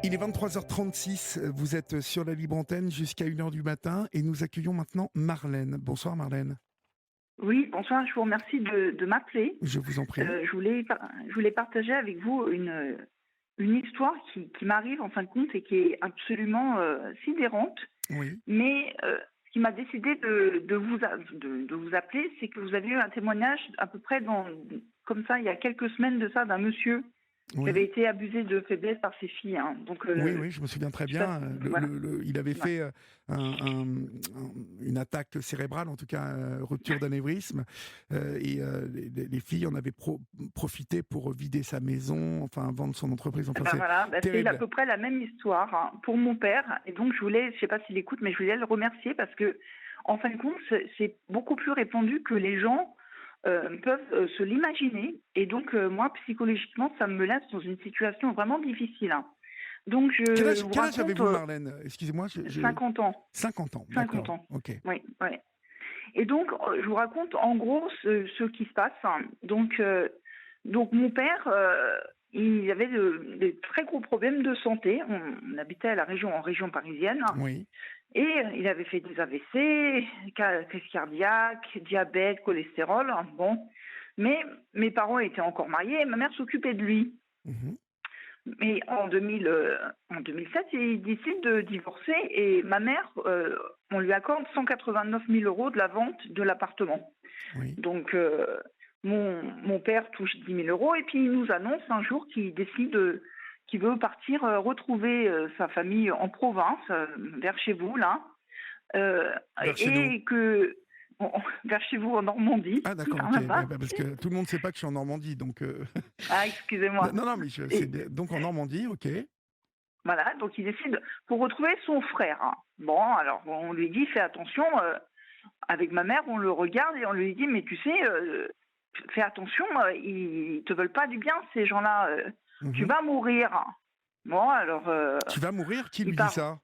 Il est 23h36, vous êtes sur la libre antenne jusqu'à 1h du matin et nous accueillons maintenant Marlène. Bonsoir Marlène. Oui, bonsoir, je vous remercie de m'appeler. Je vous en prie. Je voulais partager avec vous une histoire qui m'arrive en fin de compte et qui est absolument sidérante. Oui. Mais ce qui m'a décidé de vous appeler, c'est que vous avez eu un témoignage à peu près comme ça, il y a quelques semaines de ça, d'un monsieur qui avait Oui. été abusé de faiblesse par ses filles. Hein. Donc, Oui, je me souviens très je sais pas bien. voilà. Il avait Voilà. fait une attaque cérébrale, en tout cas rupture d'anévrisme, les filles en avaient profité pour vider sa maison, enfin vendre son entreprise. Enfin, c'est Voilà, c'est à terrible. peu près la même histoire hein, pour mon père. Et donc, je sais pas s'il écoute, mais je voulais le remercier parce que, en fin de compte, c'est beaucoup plus répandu que les gens peuvent se l'imaginer. Et donc, moi, psychologiquement, ça me laisse dans une situation vraiment difficile. Hein. Donc, je vous Quel âge raconte avez-vous Marlène? Excusez-moi, 50 ans. 50 ans, 50 d'accord, ans. ok. Oui, ouais. Et donc, je vous raconte en gros ce qui se passe. Hein. Donc mon père, il avait des très gros problèmes de santé. On habitait en région parisienne. Oui, Et il avait fait des AVC, crise cardiaque, diabète, cholestérol. Hein. Bon. Mais mes parents étaient encore mariés et ma mère s'occupait de lui. mhm, Mais en 2007, il décide de divorcer et ma mère, on lui accorde 189 000 euros de la vente de l'appartement. oui. Donc, mon père touche 10 000 euros et puis il nous annonce un jour qu'il veut partir retrouver sa famille en province, vers chez vous, là, euh, Vers chez nous. et vers chez vous en Normandie, Ah d'accord, par ok. là-bas. Parce que tout le monde ne sait pas que je suis en Normandie, donc... Ah, excusez-moi. Non, mais c'est Et bien. Donc en Normandie, ok. voilà, donc il décide pour retrouver son frère. Hein. Bon, alors on lui dit fais attention. Avec ma mère, on le regarde et on lui dit mais tu sais, fais attention, ils te veulent pas du bien ces gens-là. Tu Mhm. vas mourir. Bon, alors Tu vas mourir? Qui il lui dit part. ça?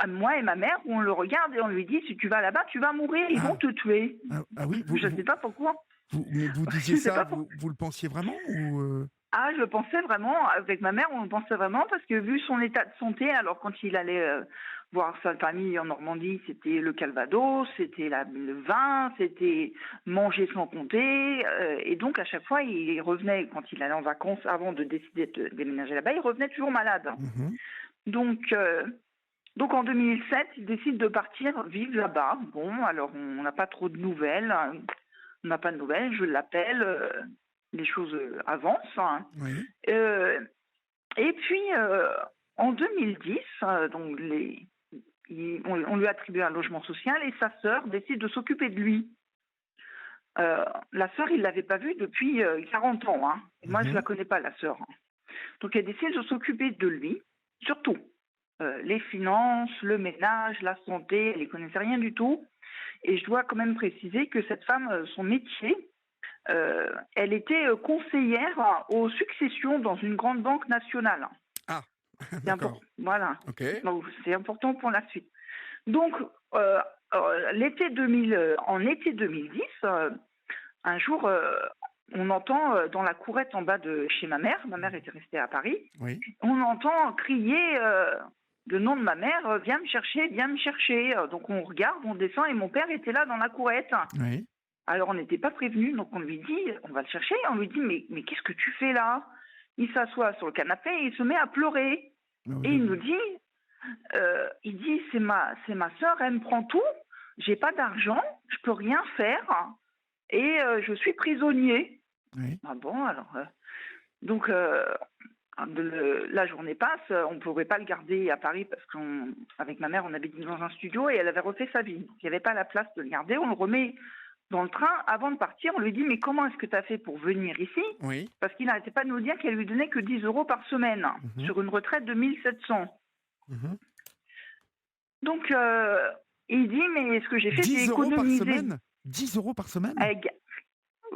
Moi et ma mère, on le regarde et on lui dit si tu vas là-bas, tu vas mourir. Ils vont Ah, te tuer. oui, Je sais pas pourquoi. mais vous disiez Je sais ça, pas pourquoi. vous le pensiez vraiment ou Ah, je le pensais vraiment, avec ma mère, on le pensait vraiment, parce que vu son état de santé, alors quand il allait voir sa famille en Normandie, c'était le Calvados, c'était le vin, c'était manger sans compter, et donc à chaque fois, il revenait, quand il allait en vacances, avant de décider de déménager là-bas, il revenait toujours malade. Mhm. Donc, donc en 2007, il décide de partir vivre là-bas. Bon, alors on n'a pas trop de nouvelles, hein. On n'a pas de nouvelles, je l'appelle, les choses avancent. Hein. Oui, Euh, et puis, en 2010, donc on lui a attribué un logement social et sa sœur décide de s'occuper de lui. La sœur, il ne l'avait pas vue depuis 40 ans. Hein. Et moi, je ne la mhm. connais pas, la sœur. Hein. Donc, elle décide de s'occuper de lui, surtout les finances, le ménage, la santé. Elle ne connaissait rien du tout. Et je dois quand même préciser que cette femme, son métier, elle était conseillère aux successions dans une grande banque nationale. Ah, C'est important. d'accord, Voilà. ok. Donc, c'est important pour la suite. Donc, en été 2010, un jour, on entend dans la courette en bas de chez ma mère était restée à Paris, Oui, on entend crier le nom de ma mère, viens me chercher, viens me chercher. Donc, on regarde, on descend et mon père était là dans la courette. oui. Alors, on n'était pas prévenus, donc on lui dit, on va le chercher, on lui dit, mais qu'est-ce que tu fais là? Il s'assoit sur le canapé et il se met à pleurer. Ah oui, Et il dit, c'est ma sœur, elle me prend tout, j'ai pas d'argent, je peux rien faire, et je suis prisonnier. oui. Ah bon, alors, donc, la journée passe, on ne pouvait pas le garder à Paris parce qu'avec ma mère, on habitait dans un studio et elle avait refait sa vie. Donc, il n'y avait pas la place de le garder. On le remet dans le train. Avant de partir, on lui dit, mais comment est-ce que tu as fait pour venir ici? Oui. Parce qu'il n'arrêtait pas de nous dire qu'elle lui donnait que 10 euros par semaine Mhm, sur une retraite de 1700. mhm. Donc, il dit, mais ce que j'ai fait, j'ai 10 euros par économisé. semaine? 10 euros par semaine?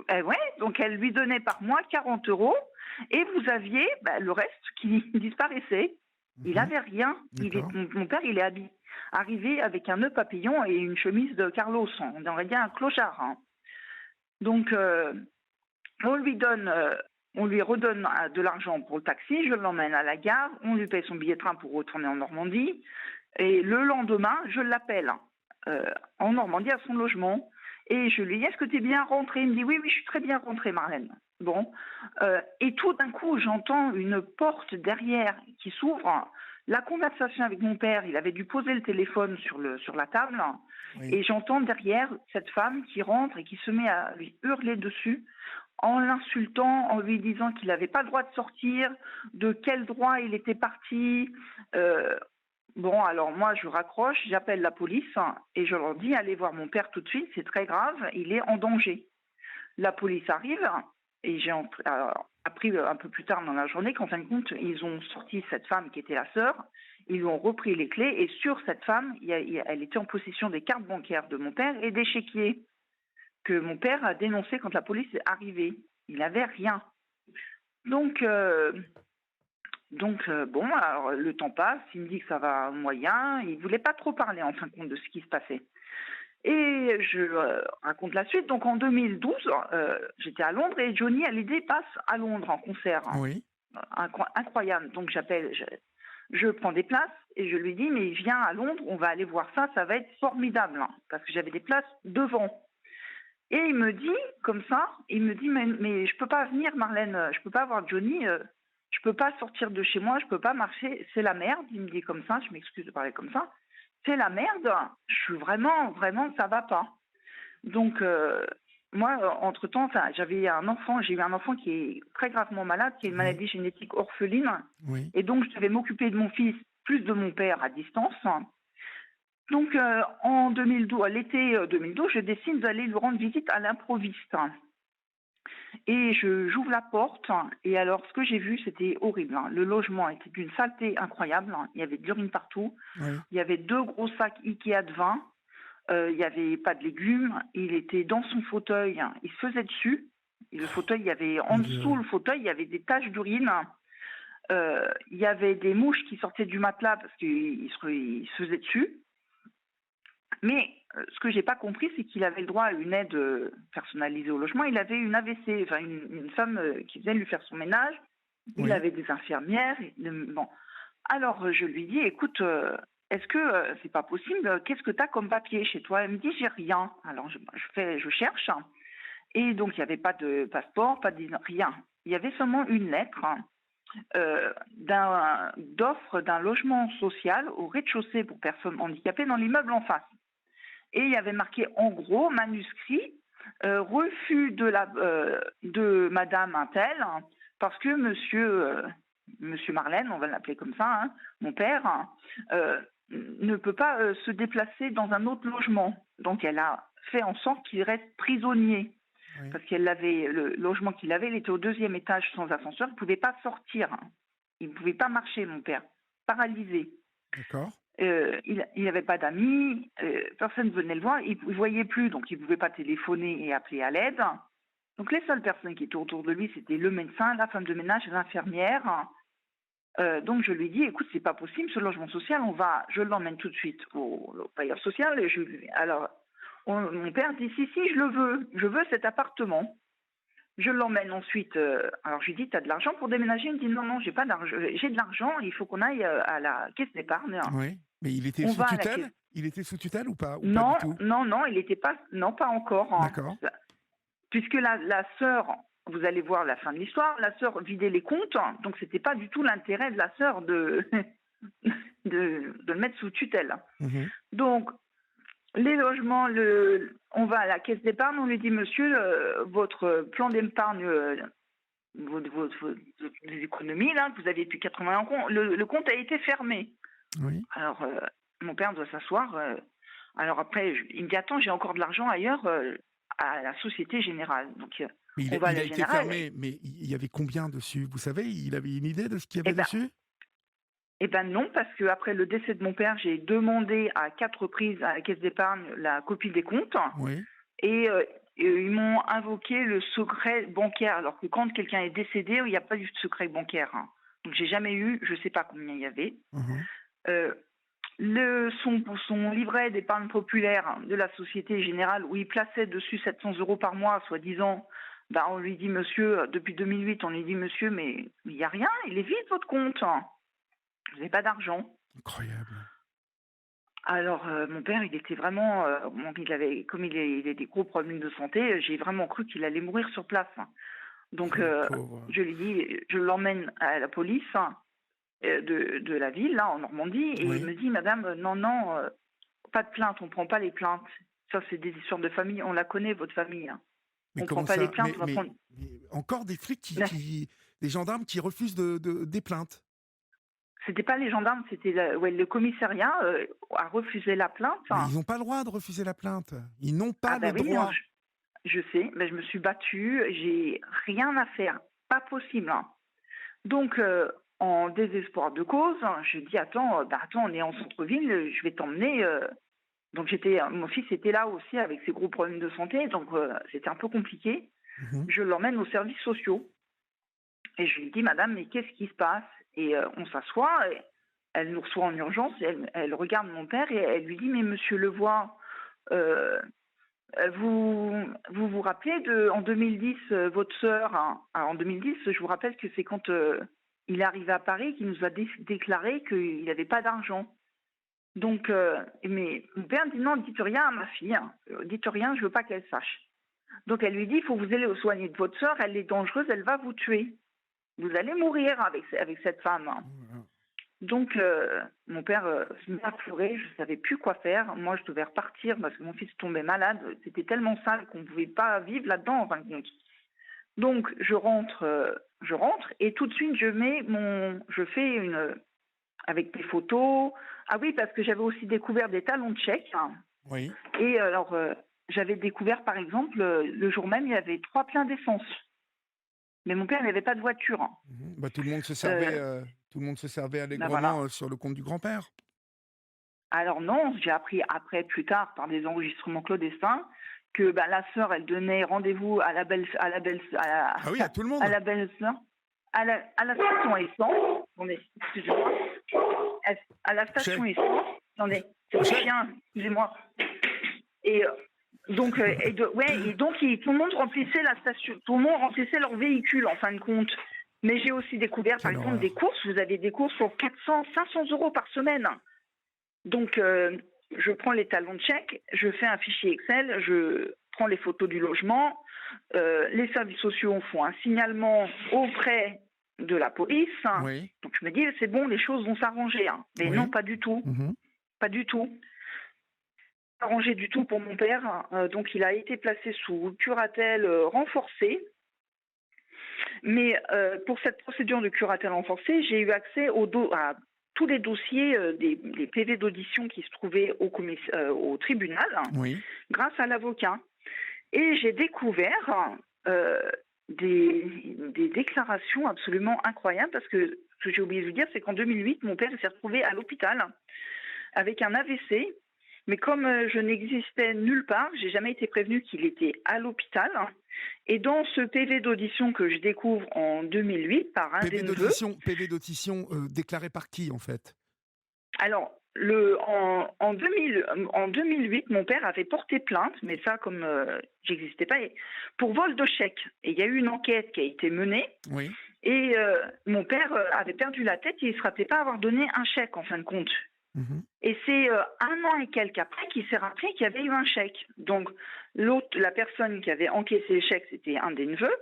Elle, ouais, donc elle lui donnait par mois 40 euros et vous aviez le reste qui disparaissait. Il Mhm, n'avait rien. d'accord. Mon père, il est arrivé avec un nœud papillon et une chemise de Carlos. On aurait dit un clochard. Hein. Donc, on lui donne On lui redonne de l'argent pour le taxi, je l'emmène à la gare, on lui paye son billet de train pour retourner en Normandie. Et le lendemain, je l'appelle en Normandie à son logement. Et je lui dis, est-ce que tu es bien rentrée? Il me dit, oui, oui, je suis très bien rentrée, Marlène. Bon. Et tout d'un coup, j'entends une porte derrière qui s'ouvre. La conversation avec mon père, il avait dû poser le téléphone sur la table. Oui. Et j'entends derrière cette femme qui rentre et qui se met à lui hurler dessus en l'insultant, en lui disant qu'il n'avait pas le droit de sortir, de quel droit il était parti. Bon, alors moi, je raccroche, j'appelle la police et je leur dis, allez voir mon père tout de suite, c'est très grave, il est en danger. La police arrive et j'ai appris un peu plus tard dans la journée qu'en fin de compte, ils ont sorti cette femme qui était la sœur, ils lui ont repris les clés et sur cette femme, elle était en possession des cartes bancaires de mon père et des chéquiers que mon père a dénoncé quand la police est arrivée. Il n'avait rien. Donc, bon, alors le temps passe, il me dit que ça va moyen, il ne voulait pas trop parler en fin de compte de ce qui se passait. Et je raconte la suite. Donc en 2012, j'étais à Londres et Johnny Hallyday passe à Londres en concert. Oui. Incroyable. Donc j'appelle, je prends des places et je lui dis, mais viens à Londres, on va aller voir ça, ça va être formidable. Hein, parce que j'avais des places devant. Et il me dit, comme ça, il me dit, mais je peux pas venir, Marlène, je peux pas voir Johnny, je peux pas sortir de chez moi, je peux pas marcher, c'est la merde. Il me dit comme ça, je m'excuse de parler comme ça, c'est la merde, je suis vraiment, ça va pas. Donc, moi, entre-temps, j'ai eu un enfant qui est très gravement malade, qui a une maladie génétique orpheline, et donc je devais m'occuper de mon fils, plus de mon père à distance. Donc, en 2012, à l'été 2012, je décide d'aller lui rendre visite à l'improviste. Et j'ouvre la porte, et alors ce que j'ai vu, c'était horrible. Hein. Le logement était d'une saleté incroyable, hein. Il y avait de l'urine partout, il y avait 2 gros sacs Ikea de vin, il n'y avait pas de légumes, il était dans son fauteuil, hein. Il se faisait dessus, et le fauteuil, il y avait en dessous le fauteuil, il y avait des taches d'urine, il y avait des mouches qui sortaient du matelas parce qu'il se faisait dessus. Mais ce que j'ai pas compris, c'est qu'il avait le droit à une aide personnalisée au logement. Il avait une AVC, enfin une femme qui venait lui faire son ménage. Il avait des infirmières. Bon. Alors je lui dis, écoute, est-ce que c'est pas possible? Qu'est-ce que tu as comme papier chez toi? Elle me dit, j'ai rien. Alors je cherche. Et donc il n'y avait pas de passeport, rien. Il y avait seulement une lettre d'offre d'un logement social au rez-de-chaussée pour personnes handicapées dans l'immeuble en face. Et il y avait marqué en gros, manuscrit, refus de Madame Intel, parce que Monsieur Marlène, on va l'appeler comme ça, hein, mon père, ne peut pas se déplacer dans un autre logement. Donc elle a fait en sorte qu'il reste prisonnier. Parce le logement qu'il avait, il était au 2e étage sans ascenseur, il ne pouvait pas sortir. Il ne pouvait pas marcher, mon père, paralysé. D'accord. Il n'avait pas d'amis, personne ne venait le voir, il ne voyait plus, donc il ne pouvait pas téléphoner et appeler à l'aide. Donc les seules personnes qui étaient autour de lui, c'était le médecin, la femme de ménage et l'infirmière. Donc je lui dis, écoute, c'est pas possible, ce logement social, je l'emmène tout de suite au bailleur social. Alors mon père dit, si, je veux cet appartement. Je l'emmène ensuite, alors je lui dis, tu as de l'argent pour déménager? Il me dit, non, j'ai pas d'argent, j'ai de l'argent, il faut qu'on aille à la caisse d'épargne. Oui, mais il était sous tutelle? Il était sous tutelle ou pas? Non, pas du tout? non, il n'était pas, non, pas encore. Hein. D'accord. Puisque la sœur, vous allez voir la fin de l'histoire, la sœur vidait les comptes, donc c'était pas du tout l'intérêt de la sœur de le mettre sous tutelle. Donc, les logements, on va à la caisse d'épargne, on lui dit, monsieur, votre plan d'épargne, vos économies, là, que vous aviez depuis 80 ans, le compte a été fermé. Oui. Alors, mon père doit s'asseoir. Alors après, il me dit, attends, j'ai encore de l'argent ailleurs à la Société Générale. Donc, mais il a été fermé, mais il y avait combien dessus? Vous savez, il avait une idée de ce qu'il y avait dessus? Eh bien non, parce qu'après le décès de mon père, j'ai demandé à 4 reprises à la caisse d'épargne la copie des comptes. Oui. Et ils m'ont invoqué le secret bancaire, alors que quand quelqu'un est décédé, il n'y a pas du secret bancaire. Hein. Donc j'ai jamais eu, je ne sais pas combien il y avait. Son livret d'épargne populaire de la Société Générale, où il plaçait dessus 700 € par mois, soi-disant, Bah, on lui dit, monsieur, depuis 2008, on lui dit, monsieur, mais il n'y a rien, il est vide votre compte. Vous n'avez pas d'argent. Incroyable. Alors, mon père, il était vraiment, bon, comme il a des gros problèmes de santé, j'ai vraiment cru qu'il allait mourir sur place. Donc, Le pauvre. je lui dis, je l'emmène à la police de la ville, là, en Normandie, et il Oui. me dit, madame, non, non, pas de plainte, on ne prend pas les plaintes. Ça, c'est des histoires de famille, on la connaît, votre famille. Mais On ne prend comment pas les ça? plaintes, on va prendre. Mais encore des flics des gendarmes qui refusent des plaintes. C'était pas les gendarmes, c'était le commissariat a refusé la plainte. Mais ils n'ont pas le droit de refuser la plainte. Ils n'ont Ah pas ben le oui, droit. je sais, mais je me suis battue, j'ai rien à faire, pas possible. Donc, en désespoir de cause, je dis attends, attends, on est en centre-ville, je vais t'emmener. Donc mon fils était là aussi avec ses gros problèmes de santé, donc c'était un peu compliqué. Mhm. Je l'emmène aux services sociaux et je lui dis madame, mais qu'est-ce qui se passe? Et on s'assoit, et elle nous reçoit en urgence, et elle regarde mon père et elle lui dit mais monsieur Levoix, euh, vous rappelez en 2010, votre sœur, hein, en 2010, je vous rappelle que c'est quand il est arrivé à Paris qu'il nous a déclaré qu'il n'avait pas d'argent. Donc, mais mon père dit non, dites rien à ma fille, hein. Dites rien, je veux pas qu'elle sache. Donc elle lui dit, il faut que vous allez au soigner de votre sœur, elle est dangereuse, elle va vous tuer. Vous allez mourir avec cette femme, hein. Donc, mon père se met à pleurer, je ne savais plus quoi faire. Moi, je devais repartir parce que mon fils tombait malade. C'était tellement sale qu'on ne pouvait pas vivre là-dedans, en fin de compte. Donc, je rentre et tout de suite, je fais avec des photos. Ah oui, parce que j'avais aussi découvert des talons de chèque, hein. Oui. Et alors, j'avais découvert, par exemple, le jour même, il y avait 3 pleins d'essence. Mais mon père n'avait pas de voiture. Mhm. Bah, tout le monde se servait Ben voilà. allègrement sur le compte du grand-père. Alors non, j'ai appris après, plus tard, par des enregistrements clandestins, que la sœur, elle donnait rendez-vous à la Ah oui, à tout le monde. à la belle-sœur, à la station essence. Excusez-moi. À la station essence. Attendez, c'est le chien, excusez-moi. Et donc, et donc tout le monde remplissait la station, tout le monde remplissait leur véhicule en fin de compte. Mais j'ai aussi découvert, par exemple, des courses. Vous avez des courses pour 400, 500 euros par semaine. Donc, je prends les talons de chèque, je fais un fichier Excel, je prends les photos du logement. Les services sociaux font un signalement auprès de la police. Oui. Donc, je me dis, c'est bon, les choses vont s'arranger. Hein. Mais Oui. non, pas du tout. Mhm. Pas du tout. Arrangé du tout pour mon père. Donc, il a été placé sous curatelle renforcée. Mais pour cette procédure de curatelle renforcée, j'ai eu accès à tous les dossiers des PV d'audition qui se trouvaient au tribunal, Oui. grâce à l'avocat. Et j'ai découvert des déclarations absolument incroyables, parce que ce que j'ai oublié de vous dire, c'est qu'en 2008, mon père s'est retrouvé à l'hôpital avec un AVC. Mais comme je n'existais nulle part, j'ai jamais été prévenue qu'il était à l'hôpital. Et dans ce PV d'audition que je découvre en 2008 par un des neveux... PV d'audition déclaré par qui, en fait? Alors, en 2008, mon père avait porté plainte, mais ça, comme j'existais pas, pour vol de chèque. Et il y a eu une enquête qui a été menée. Oui. Et mon père avait perdu la tête et il ne se rappelait pas avoir donné un chèque, en fin de compte. Mhm. Et c'est 1 an et quelques après qu'il s'est rappelé qu'il y avait eu un chèque. Donc, la personne qui avait encaissé le chèque, c'était un des neveux.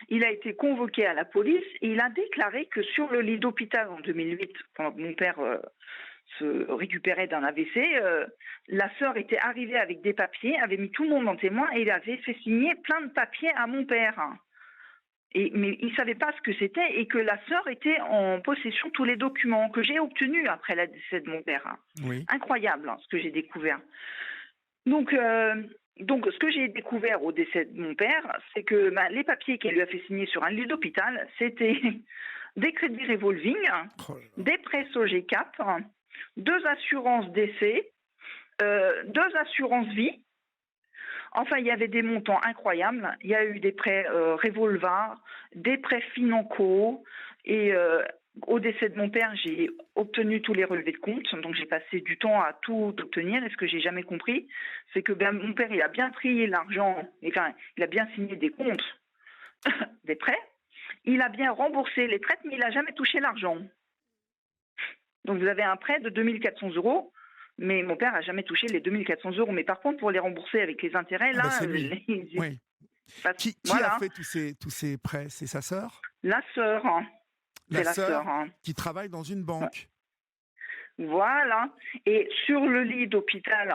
Il a été convoqué à la police et il a déclaré que sur le lit d'hôpital en 2008, pendant que mon père se récupérait d'un AVC, la sœur était arrivée avec des papiers, avait mis tout le monde en témoin et il avait fait signer plein de papiers à mon père. Mais il ne savait pas ce que c'était et que la sœur était en possession de tous les documents que j'ai obtenus après le décès de mon père. Oui. Incroyable, ce que j'ai découvert. Donc, ce que j'ai découvert au décès de mon père, c'est que les papiers qu'elle lui a fait signer sur un lit d'hôpital, c'était des crédits revolving, des prêts SOG4, 2 assurances décès, 2 assurances vie. Enfin, il y avait des montants incroyables. Il y a eu des prêts Revolva, des prêts Financo. Et au décès de mon père, j'ai obtenu tous les relevés de compte. Donc, j'ai passé du temps à tout obtenir. Et ce que j'ai jamais compris, c'est que mon père, il a bien trié l'argent. Enfin, il a bien signé des comptes. des prêts. Il a bien remboursé les traites, mais il n'a jamais touché l'argent. Donc vous avez un prêt de 2 400 euros, mais mon père n'a jamais touché les 2 400 euros. Mais par contre, pour les rembourser avec les intérêts, Ah bah là, c'est lui. Oui. Qui a voilà, fait tous ces prêts? C'est sa sœur? la sœur, hein. La C'est la sœur. sœur Hein. qui travaille dans une banque. Voilà. Et sur le lit d'hôpital,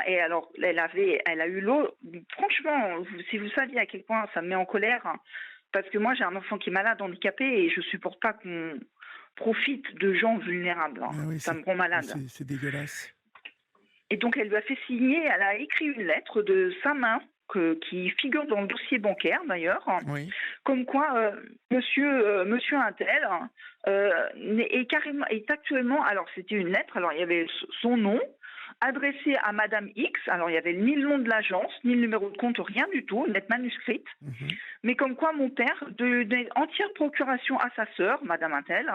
et alors, elle a eu l'eau. Franchement, si vous saviez à quel point ça me met en colère, hein, parce que moi, j'ai un enfant qui est malade, handicapé, et je supporte pas qu'on profite de gens vulnérables. Hein. Ah oui, Ça me rend malade. c'est dégueulasse. Et donc, elle lui a fait signer, elle a écrit une lettre de sa main, qui figure dans le dossier bancaire d'ailleurs, Oui. comme quoi monsieur Untel est actuellement, alors c'était une lettre, alors il y avait son nom, adressée à Madame X, alors il y avait ni le nom de l'agence, ni le numéro de compte, rien du tout, une lettre manuscrite, mais comme quoi mon père donnait entière procuration à sa sœur, Madame Untel,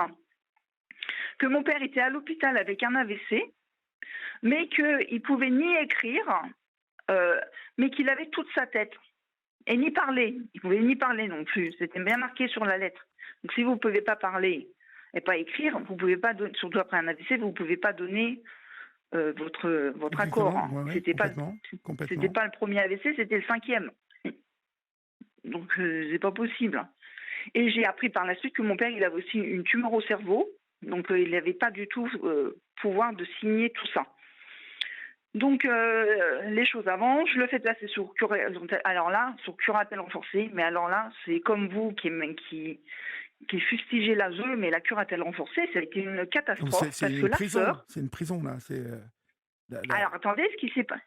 que mon père était à l'hôpital avec un AVC, mais qu'il pouvait ni écrire, mais qu'il avait toute sa tête. Et ni parler. Il ne pouvait ni parler non plus. C'était bien marqué sur la lettre. Donc si vous ne pouvez pas parler et pas écrire, vous ne pouvez pas donner, surtout après un AVC, vous ne pouvez pas donner votre accord. Hein. Ouais, C'était pas le premier AVC, c'était le 5e. Donc c'est pas possible. Et j'ai appris par la suite que mon père, il avait aussi une tumeur au cerveau. Donc il n'avait pas du tout pouvoir de signer tout ça. Donc, les choses avancent, je le fais placer sur curatelle renforcée, mais alors là, c'est comme vous qui fustigez l'ASE, mais la curatelle renforcée, ça a été une catastrophe. C'est une prison, c'est une prison, là. Alors, attendez, ce qui s'est passé...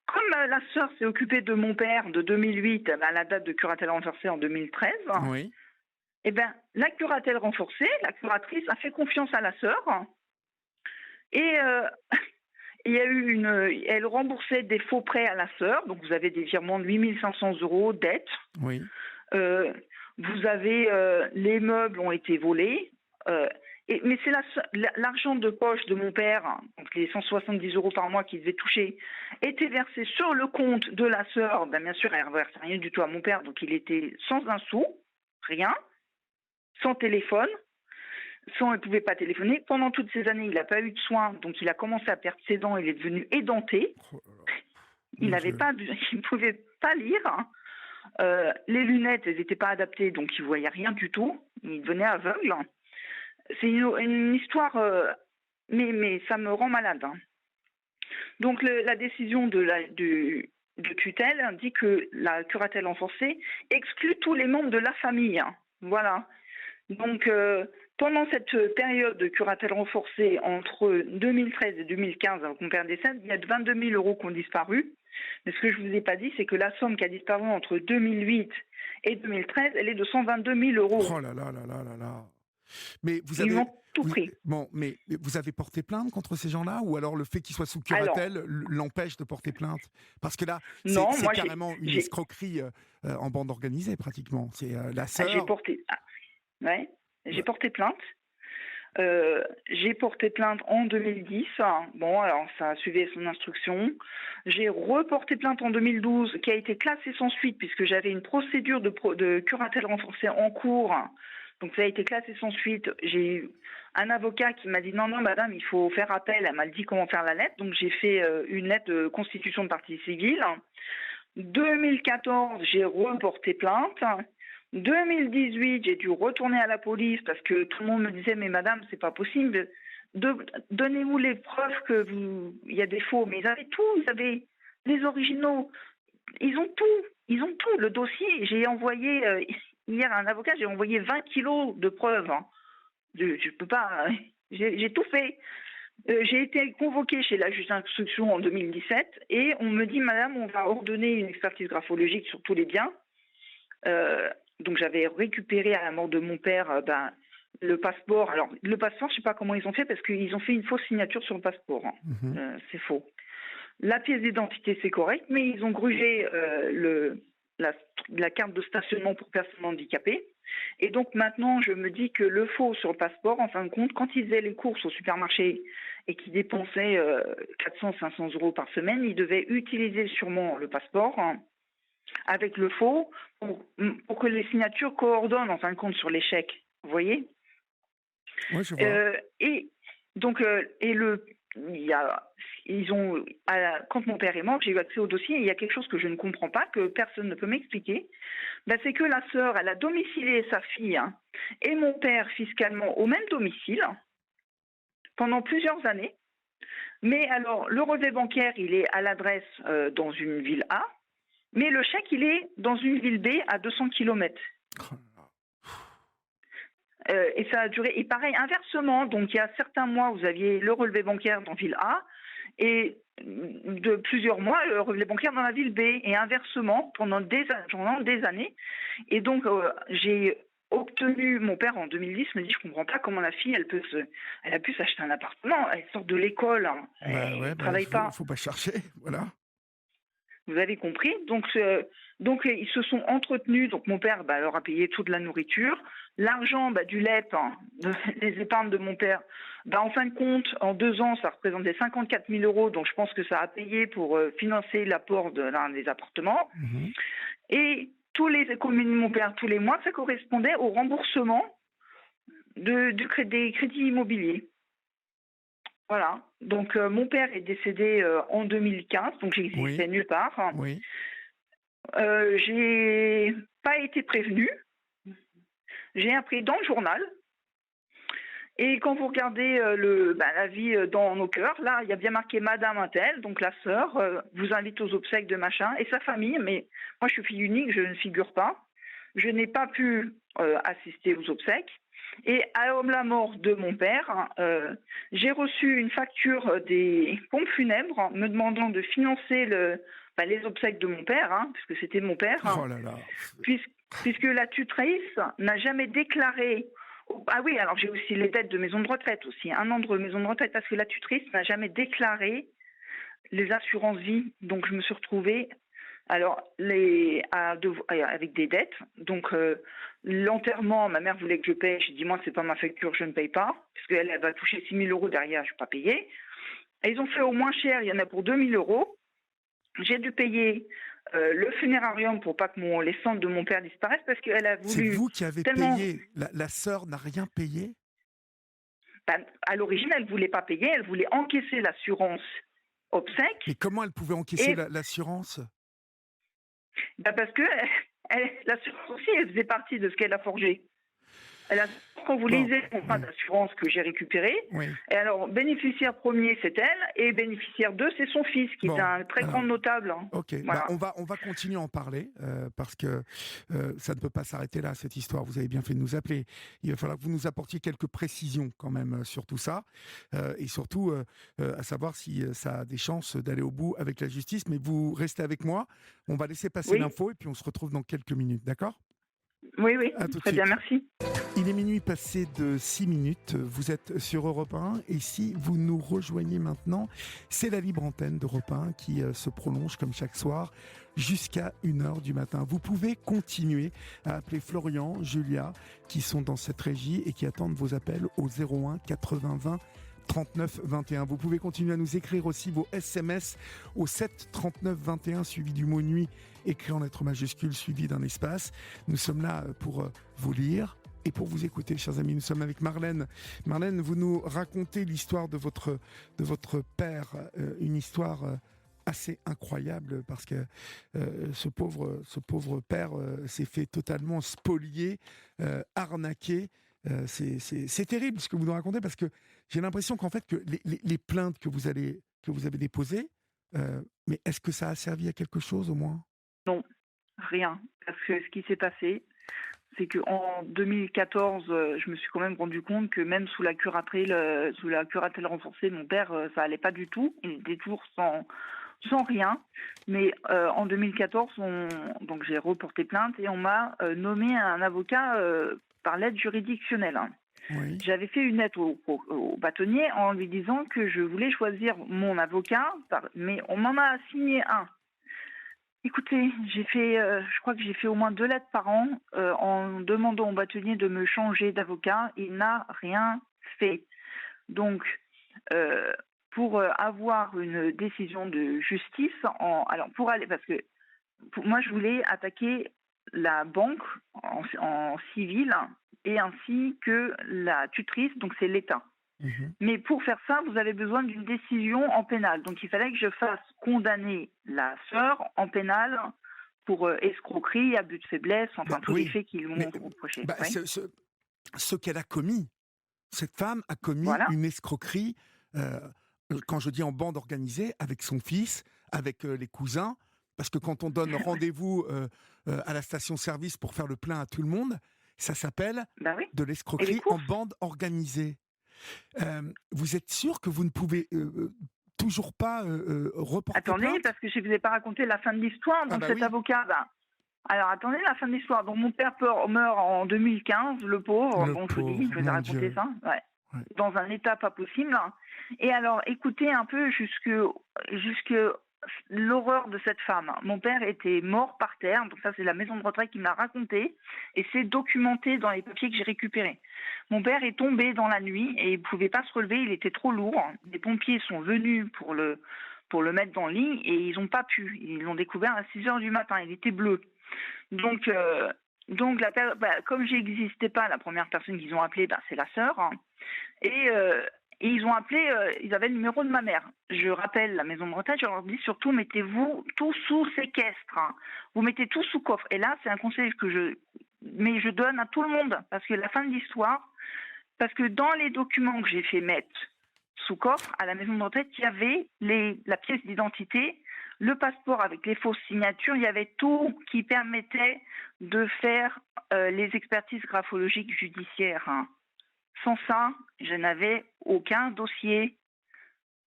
comme la sœur s'est occupée de mon père de 2008 à la date de curatelle renforcée en 2013, oui. La curatelle renforcée, la curatrice a fait confiance à la sœur, et... il y a eu elle remboursait des faux prêts à la sœur, donc vous avez des virements de 8 500 euros dette. Oui. Vous avez les meubles ont été volés, mais c'est l'argent de poche de mon père, donc les 170 euros par mois qu'il devait toucher, était versé sur le compte de la sœur. Bien sûr, elle ne versait rien du tout à mon père, donc il était sans un sou, rien, sans téléphone. Il ne pouvait pas téléphoner. Pendant toutes ces années, il n'a pas eu de soins, donc il a commencé à perdre ses dents, il est devenu édenté. Il ne pouvait pas lire. Les lunettes, elles n'étaient pas adaptées, donc il ne voyait rien du tout. Il devenait aveugle. C'est une histoire, mais ça me rend malade. Hein. Donc la décision de tutelle dit que la curatelle renforcée exclut tous les membres de la famille. Hein. Voilà. Donc, pendant cette période de curatelle renforcée entre 2013 et 2015, avant que mon père décède, il y a 22 000 euros qui ont disparu. Mais ce que je ne vous ai pas dit, c'est que la somme qui a disparu entre 2008 et 2013, elle est de 122 000 euros. Oh là là là là là là. Mais ils m'ont tout pris. Bon, mais vous avez porté plainte contre ces gens-là, ou alors le fait qu'ils soient sous curatelle l'empêche de porter plainte? Parce que là, c'est carrément une escroquerie en bande organisée, pratiquement. C'est la sœur... J'ai porté plainte. J'ai porté plainte en 2010. Bon, alors ça a suivi son instruction. J'ai reporté plainte en 2012, qui a été classée sans suite, puisque j'avais une procédure de curatelle renforcée en cours. Donc ça a été classé sans suite. J'ai eu un avocat qui m'a dit non, madame, il faut faire appel. Elle m'a dit comment faire la lettre. Donc j'ai fait une lettre de constitution de partie civile. 2014, j'ai reporté plainte. 2018, j'ai dû retourner à la police parce que tout le monde me disait mais madame, c'est pas possible. Donnez-vous les preuves il y a des faux. Mais ils avaient tout, ils avaient les originaux. Ils ont tout. Le dossier, j'ai envoyé hier à un avocat, j'ai envoyé 20 kilos de preuves. Hein. Je peux pas. J'ai tout fait. J'ai été convoquée chez la juge d'instruction en 2017 et on me dit madame, on va ordonner une expertise graphologique sur tous les biens. Donc j'avais récupéré à la mort de mon père le passeport. Alors le passeport, je ne sais pas comment ils ont fait parce qu'ils ont fait une fausse signature sur le passeport. Hein. C'est faux. La pièce d'identité, c'est correct, mais ils ont grugé la carte de stationnement pour personnes handicapées. Et donc maintenant, je me dis que le faux sur le passeport, en fin de compte, quand ils faisaient les courses au supermarché et qu'ils dépensaient 400-500 euros par semaine, ils devaient utiliser sûrement le passeport. Hein. avec le faux pour que les signatures coordonnent en fin de compte sur les chèques. Vous voyez? Oui, je vois. Et donc, quand mon père est mort, j'ai eu accès au dossier et il y a quelque chose que je ne comprends pas, que personne ne peut m'expliquer. Ben, c'est que la sœur, elle a domicilié sa fille et mon père fiscalement au même domicile pendant plusieurs années. Mais alors, le relevé bancaire, il est à l'adresse dans une ville A, mais le chèque, il est dans une ville B à 200 km. Et ça a duré. Et pareil, inversement, donc il y a certains mois, vous aviez le relevé bancaire dans ville A, et de plusieurs mois, le relevé bancaire dans la ville B, et inversement, pendant des années. Et donc, j'ai obtenu, mon père en 2010 me dit, je comprends pas comment la fille, elle a pu s'acheter un appartement, elle sort de l'école, elle ne travaille pas. Faut pas chercher, voilà. Vous avez compris. Donc, ils se sont entretenus. Donc, mon père leur a payé toute la nourriture. L'argent du LEP, les épargnes de mon père, en fin de compte, en 2 ans, ça représentait 54 000 euros. Donc, je pense que ça a payé pour financer l'apport de l'un des appartements. Mmh. Et tous les économies de mon père, tous les mois, ça correspondait au remboursement des crédits immobiliers. Voilà. Donc, mon père est décédé en 2015, donc j'existais nulle part. Oui. J'ai pas été prévenue. J'ai appris dans le journal. Et quand vous regardez la vie dans nos cœurs, là, il y a bien marqué Madame Intel, donc la sœur, vous invite aux obsèques de machin, et sa famille. Mais moi, je suis fille unique, je ne figure pas. Je n'ai pas pu assister aux obsèques. Et à la mort de mon père, j'ai reçu une facture des pompes funèbres me demandant de financer les obsèques de mon père, puisque c'était mon père, Oh là là. puisque la tutrice n'a jamais déclaré. Ah oui, alors j'ai aussi les dettes de maison de retraite aussi, 1 an de maison de retraite, parce que la tutrice n'a jamais déclaré les assurances vie. Donc je me suis retrouvée avec des dettes. Donc l'enterrement, ma mère voulait que je paye. J'ai dit, moi, c'est pas ma facture, je ne paye pas, parce qu'elle va toucher 6 000 euros derrière, je ne vais pas payer. Et ils ont fait au moins cher, il y en a pour 2 000 euros. J'ai dû payer le funérarium pour pas que les cendres de mon père disparaissent, parce qu'elle a voulu. C'est vous qui avez payé. La sœur n'a rien payé? À l'origine, elle ne voulait pas payer, elle voulait encaisser l'assurance obsèques. Et comment elle pouvait encaisser l'assurance? Parce que l'assurance aussi, elle faisait partie de ce qu'elle a forgé. Quand vous lisez le contrat d'assurance que j'ai récupéré, et alors bénéficiaire premier c'est elle, et bénéficiaire 2 c'est son fils, qui est un très grand notable. Ok, voilà. On va continuer à en parler, parce que ça ne peut pas s'arrêter là, cette histoire. Vous avez bien fait de nous appeler. Il va falloir que vous nous apportiez quelques précisions quand même sur tout ça, et surtout à savoir si ça a des chances d'aller au bout avec la justice. Mais vous restez avec moi, on va laisser passer l'info et puis on se retrouve dans quelques minutes, d'accord ? Oui, très bien, merci. Il est minuit passé de 6 minutes, vous êtes sur Europe 1 et si vous nous rejoignez maintenant, c'est la libre antenne d'Europe 1 qui se prolonge comme chaque soir jusqu'à 1h du matin. Vous pouvez continuer à appeler Florian, Julia qui sont dans cette régie et qui attendent vos appels au 01 80 20 39 21. Vous pouvez continuer à nous écrire aussi vos SMS au 7 39 21 suivi du mot nuit écrit en lettres majuscules suivi d'un espace. Nous sommes là pour vous lire et pour vous écouter, chers amis. Nous sommes avec Marlène. Marlène, vous nous racontez l'histoire de votre père, une histoire assez incroyable parce que ce pauvre père s'est fait totalement spolier, arnaquer. C'est terrible ce que vous nous racontez parce que j'ai l'impression qu'en fait que les plaintes que vous avez déposées, mais est-ce que ça a servi à quelque chose au moins ? Non, rien. Parce que ce qui s'est passé, c'est qu'en 2014, je me suis quand même rendu compte que même sous la curatelle renforcée, mon père, ça allait pas du tout. Il était toujours sans rien. Mais en 2014, donc j'ai reporté plainte et on m'a nommé un avocat par l'aide juridictionnelle. Oui. J'avais fait une lettre au bâtonnier en lui disant que je voulais choisir mon avocat, mais on m'en a signé un. Écoutez, je crois que j'ai fait au moins 2 lettres par an en demandant au bâtonnier de me changer d'avocat. Il n'a rien fait. Donc, pour avoir une décision de justice, parce que moi, je voulais attaquer la banque en civil et ainsi que la tutrice, donc c'est l'État. Mais pour faire ça, vous avez besoin d'une décision en pénal. Donc il fallait que je fasse condamner la sœur en pénal pour escroquerie, abus de faiblesse, enfin tous les faits qu'ils m'ont reproché. Ce qu'elle a commis, cette femme a commis une escroquerie, quand je dis en bande organisée, avec son fils, avec les cousins, parce que quand on donne rendez-vous à la station-service pour faire le plein à tout le monde, ça s'appelle de l'escroquerie en bande organisée. Vous êtes sûr que vous ne pouvez toujours pas reporter plainte ? Attendez, parce que je ne vous ai pas raconté la fin de l'histoire. Donc cet avocat, alors attendez, la fin de l'histoire. Donc mon père meurt en 2015, le pauvre. Je vous dis, je vous ai raconté ça. Dans un état pas possible. Et alors, écoutez un peu jusque l'horreur de cette femme. Mon père était mort par terre, donc ça c'est la maison de retraite qui me l'a raconté, et c'est documenté dans les papiers que j'ai récupérés. Mon père est tombé dans la nuit et il ne pouvait pas se relever, il était trop lourd. Les pompiers sont venus pour le mettre dans le lit et ils n'ont pas pu. Ils l'ont découvert à 6h du matin, il était bleu. Donc comme j'existais pas, la première personne qu'ils ont appelée, c'est la sœur. Et ils ont appelé, ils avaient le numéro de ma mère. Je rappelle la maison de retraite, je leur dis surtout mettez-vous tout sous séquestre. Vous mettez tout sous coffre. Et là, c'est un conseil que je donne à tout le monde, parce que la fin de l'histoire, parce que dans les documents que j'ai fait mettre sous coffre à la maison de retraite, il y avait la pièce d'identité, le passeport avec les fausses signatures, il y avait tout qui permettait de faire les expertises graphologiques judiciaires. Sans ça, je n'avais aucun dossier.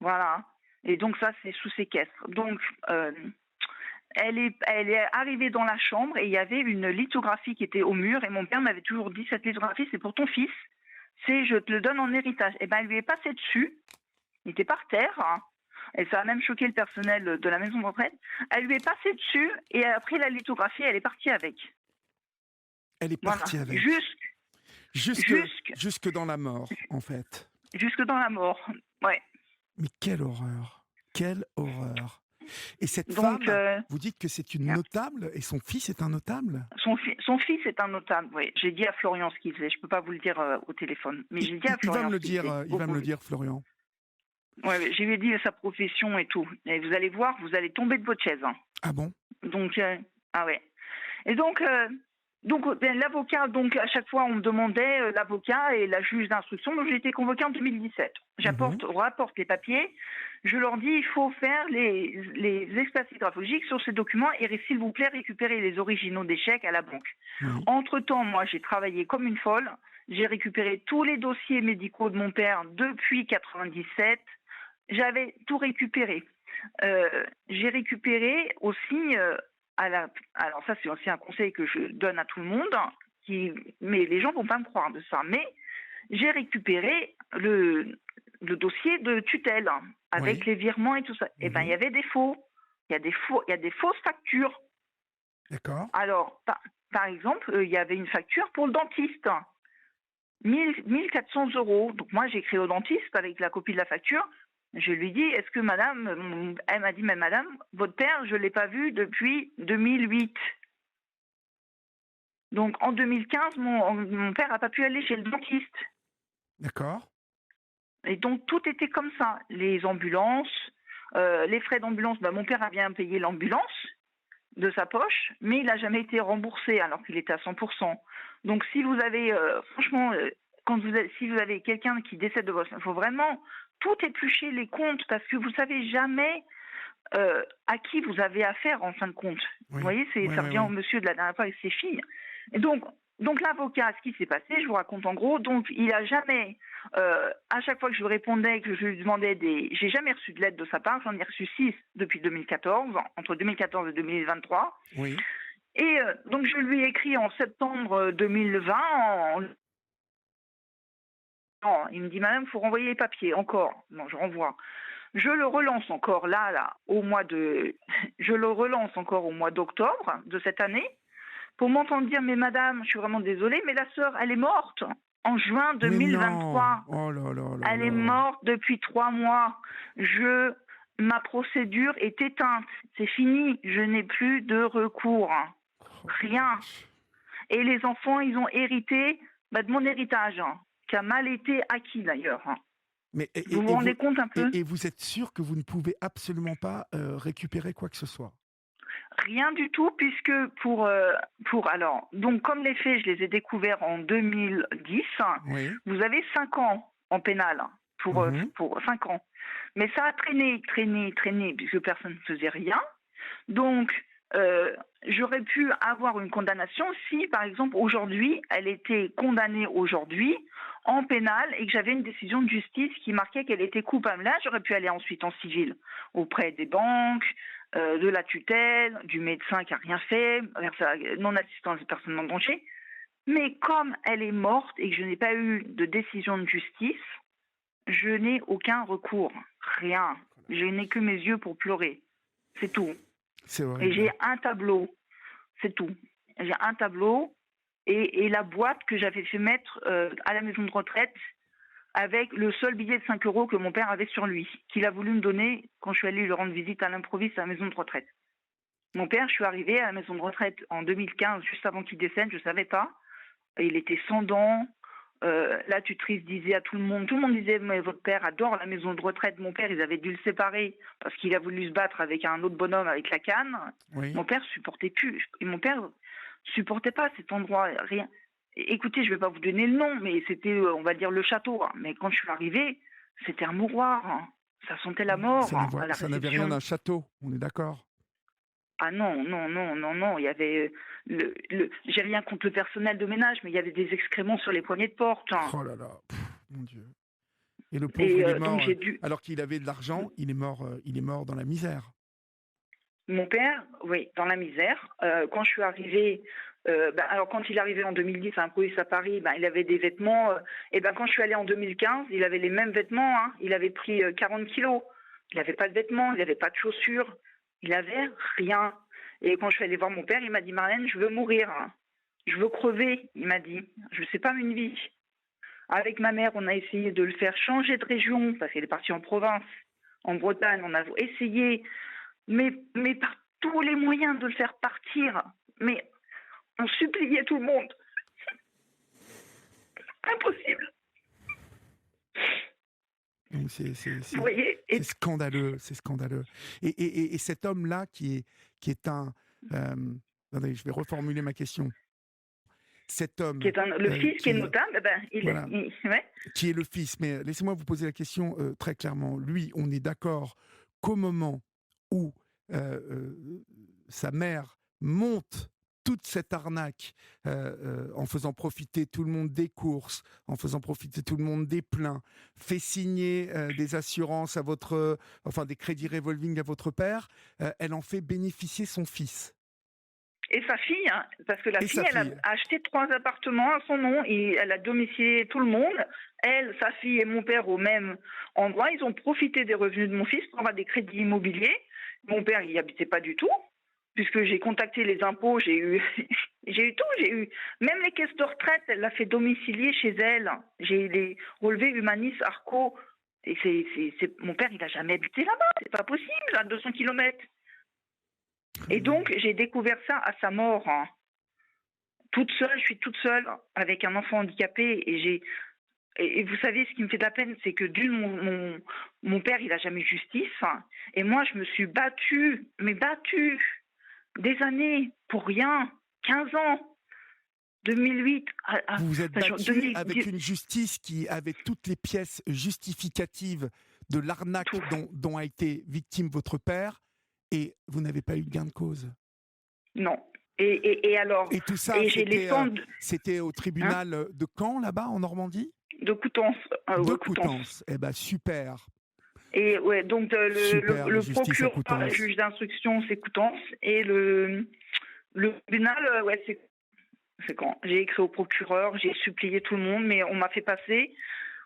Voilà. Et donc ça, c'est sous séquestre. Donc, elle est arrivée dans la chambre et il y avait une lithographie qui était au mur. Et mon père m'avait toujours dit, cette lithographie, c'est pour ton fils. Je te le donne en héritage. Et elle lui est passée dessus. Il était par terre. Et ça a même choqué le personnel de la maison de retraite. Elle lui est passée dessus et après la lithographie, elle est partie avec. Elle est partie avec. Jusque dans la mort, en fait. Jusque dans la mort, ouais. Mais quelle horreur. Quelle horreur. Et cette femme, vous dites que c'est une notable et son fils est un notable ? Son fils est un notable, oui. J'ai dit à Florian ce qu'il faisait. Je ne peux pas vous le dire au téléphone. Mais j'ai dit à Florian. Il va me le dire, Florian. Ouais, je lui ai dit sa profession et tout. Et vous allez voir, vous allez tomber de votre chaise. Ah bon ? Donc, ouais. Et donc l'avocat, donc à chaque fois on me demandait l'avocat et la juge d'instruction. Donc j'ai été convoquée en 2017. Rapporte les papiers. Je leur dis il faut faire les expertises graphologiques sur ces documents et s'il vous plaît récupérer les originaux des chèques à la banque. Entre-temps, moi j'ai travaillé comme une folle. J'ai récupéré tous les dossiers médicaux de mon père depuis 97. J'avais tout récupéré. J'ai récupéré aussi, alors ça c'est aussi un conseil que je donne à tout le monde, mais les gens ne vont pas me croire de ça, mais j'ai récupéré le dossier de tutelle avec les virements et tout ça. Et il y avait des faux. Il y a des fausses factures. D'accord. Alors, par exemple, il y avait une facture pour le dentiste. 1400 €. Donc moi, j'ai écrit au dentiste avec la copie de la facture. Je lui dis, est-ce que madame, elle m'a dit, mais madame, votre père, je ne l'ai pas vu depuis 2008. Donc en 2015, mon père n'a pas pu aller chez le dentiste. D'accord. Et donc tout était comme ça. Les ambulances, les frais d'ambulance, mon père a bien payé l'ambulance de sa poche, mais il n'a jamais été remboursé alors qu'il était à 100%. Donc si vous avez, franchement, si vous avez quelqu'un qui décède de votre... Il faut vraiment tout éplucher les comptes parce que vous ne savez jamais à qui vous avez affaire en fin de compte. Vous voyez, ça revient au monsieur de la dernière fois avec ses filles. Et donc l'avocat, ce qui s'est passé, je vous raconte en gros, donc il n'a jamais, à chaque fois que je lui répondais, que je lui demandais j'ai jamais reçu de lettre de sa part, j'en ai reçu 6 depuis 2014, entre 2014 et 2023. Oui. Et donc je lui ai écrit en septembre 2020, il me dit, madame, il faut renvoyer les papiers, encore. Non, je renvoie. Je le relance encore je le relance encore au mois d'octobre de cette année pour m'entendre dire, mais madame, je suis vraiment désolée, mais la sœur, elle est morte en juin 2023. Oh là là là. Elle est morte depuis 3 mois. Je ma procédure est éteinte. C'est fini. Je n'ai plus de recours. Rien. Et les enfants, ils ont hérité de mon héritage, qui a mal été acquis d'ailleurs. Mais, vous vous rendez compte un peu? Et vous êtes sûr que vous ne pouvez absolument pas récupérer quoi que ce soit? Rien du tout, puisque alors, donc comme les faits, je les ai découverts en 2010, oui. vous avez 5 ans en pénal, pour 5 ans. Mais ça a traîné, puisque personne ne faisait rien. Donc, j'aurais pu avoir une condamnation si, par exemple, aujourd'hui, elle était condamnée aujourd'hui en pénal et que j'avais une décision de justice qui marquait qu'elle était coupable. Là, j'aurais pu aller ensuite en civil auprès des banques, de la tutelle, du médecin qui n'a rien fait, non-assistance des personnes en danger. Mais comme elle est morte et que je n'ai pas eu de décision de justice, je n'ai aucun recours. Rien. Je n'ai que mes yeux pour pleurer. C'est tout. C'est vrai. Et j'ai un tableau. C'est tout. J'ai un tableau et la boîte que j'avais fait mettre à la maison de retraite avec le seul billet de 5 € que mon père avait sur lui, qu'il a voulu me donner quand je suis allée lui rendre visite à l'improviste à la maison de retraite. Mon père, je suis arrivée à la maison de retraite en 2015, juste avant qu'il décède, je ne savais pas. Il était sans dents. La tutrice disait à tout le monde disait, mais votre père adore la maison de retraite. Mon père, ils avaient dû le séparer parce qu'il a voulu se battre avec un autre bonhomme avec la canne. Oui. Mon père supportait plus. Et mon père supportait pas cet endroit, rien. Écoutez, je vais pas vous donner le nom, mais c'était, on va dire, le château. Mais quand je suis arrivée, c'était un mouroir. Ça sentait la mort. Ça n'avait rien d'un château, on est d'accord? Ah non, il y avait j'ai rien contre le personnel de ménage, mais il y avait des excréments sur les poignées de porte. Oh là là, mon Dieu. Et le pauvre, il est mort, alors qu'il avait de l'argent, il est mort dans la misère. Mon père, oui, dans la misère. Quand je suis arrivée, alors quand il est arrivé en 2010 à un police à Paris, il avait des vêtements. Et quand je suis allée en 2015, il avait les mêmes vêtements. Il avait pris 40 kilos. Il n'avait pas de vêtements, il n'avait pas de chaussures. Il n'avait rien. Et quand je suis allée voir mon père, il m'a dit, Marlène, je veux mourir. Je veux crever, il m'a dit. Je ne sais pas une vie. Avec ma mère, on a essayé de le faire changer de région, parce qu'elle est partie en province, en Bretagne. On a essayé, mais par tous les moyens de le faire partir. Mais on suppliait tout le monde. Impossible. Vous voyez, c'est scandaleux, c'est scandaleux. Et cet homme-là qui est un... attendez, je vais reformuler ma question. Cet homme... Qui est le fils qui est notable, ouais. Qui est le fils, mais laissez-moi vous poser la question très clairement. Lui, on est d'accord qu'au moment où sa mère monte toute cette arnaque en faisant profiter tout le monde des courses, en faisant profiter tout le monde des pleins, fait signer des assurances des crédits revolving à votre père, elle en fait bénéficier son fils. Et sa fille, parce que elle a acheté 3 appartements à son nom et elle a domicilié tout le monde. Elle, sa fille et mon père au même endroit, ils ont profité des revenus de mon fils pour avoir des crédits immobiliers. Mon père, il n'y habitait pas du tout. Puisque j'ai contacté les impôts, j'ai eu tout, même les caisses de retraite, elle l'a fait domicilier chez elle. J'ai les relevés Humanis, Arco, et mon père, il n'a jamais habité là-bas, c'est pas possible, à 200 km. Et donc, j'ai découvert ça à sa mort. Toute seule, je suis toute seule, avec un enfant handicapé, et vous savez, ce qui me fait de la peine, c'est que mon père, il n'a jamais eu justice, et moi, je me suis battue, des années, pour rien, 15 ans, 2008. Vous vous êtes battu avec une justice qui avait toutes les pièces justificatives de l'arnaque dont a été victime votre père, et vous n'avez pas eu de gain de cause. Non. Et alors... Et tout ça, c'était au tribunal de Caen, là-bas, en Normandie? De Coutances. De Coutances. Eh bien, super. Et ouais, donc le procureur, le juge d'instruction, c'est Coutances, et le tribunal, c'est quand j'ai écrit au procureur, j'ai supplié tout le monde, mais on m'a fait passer.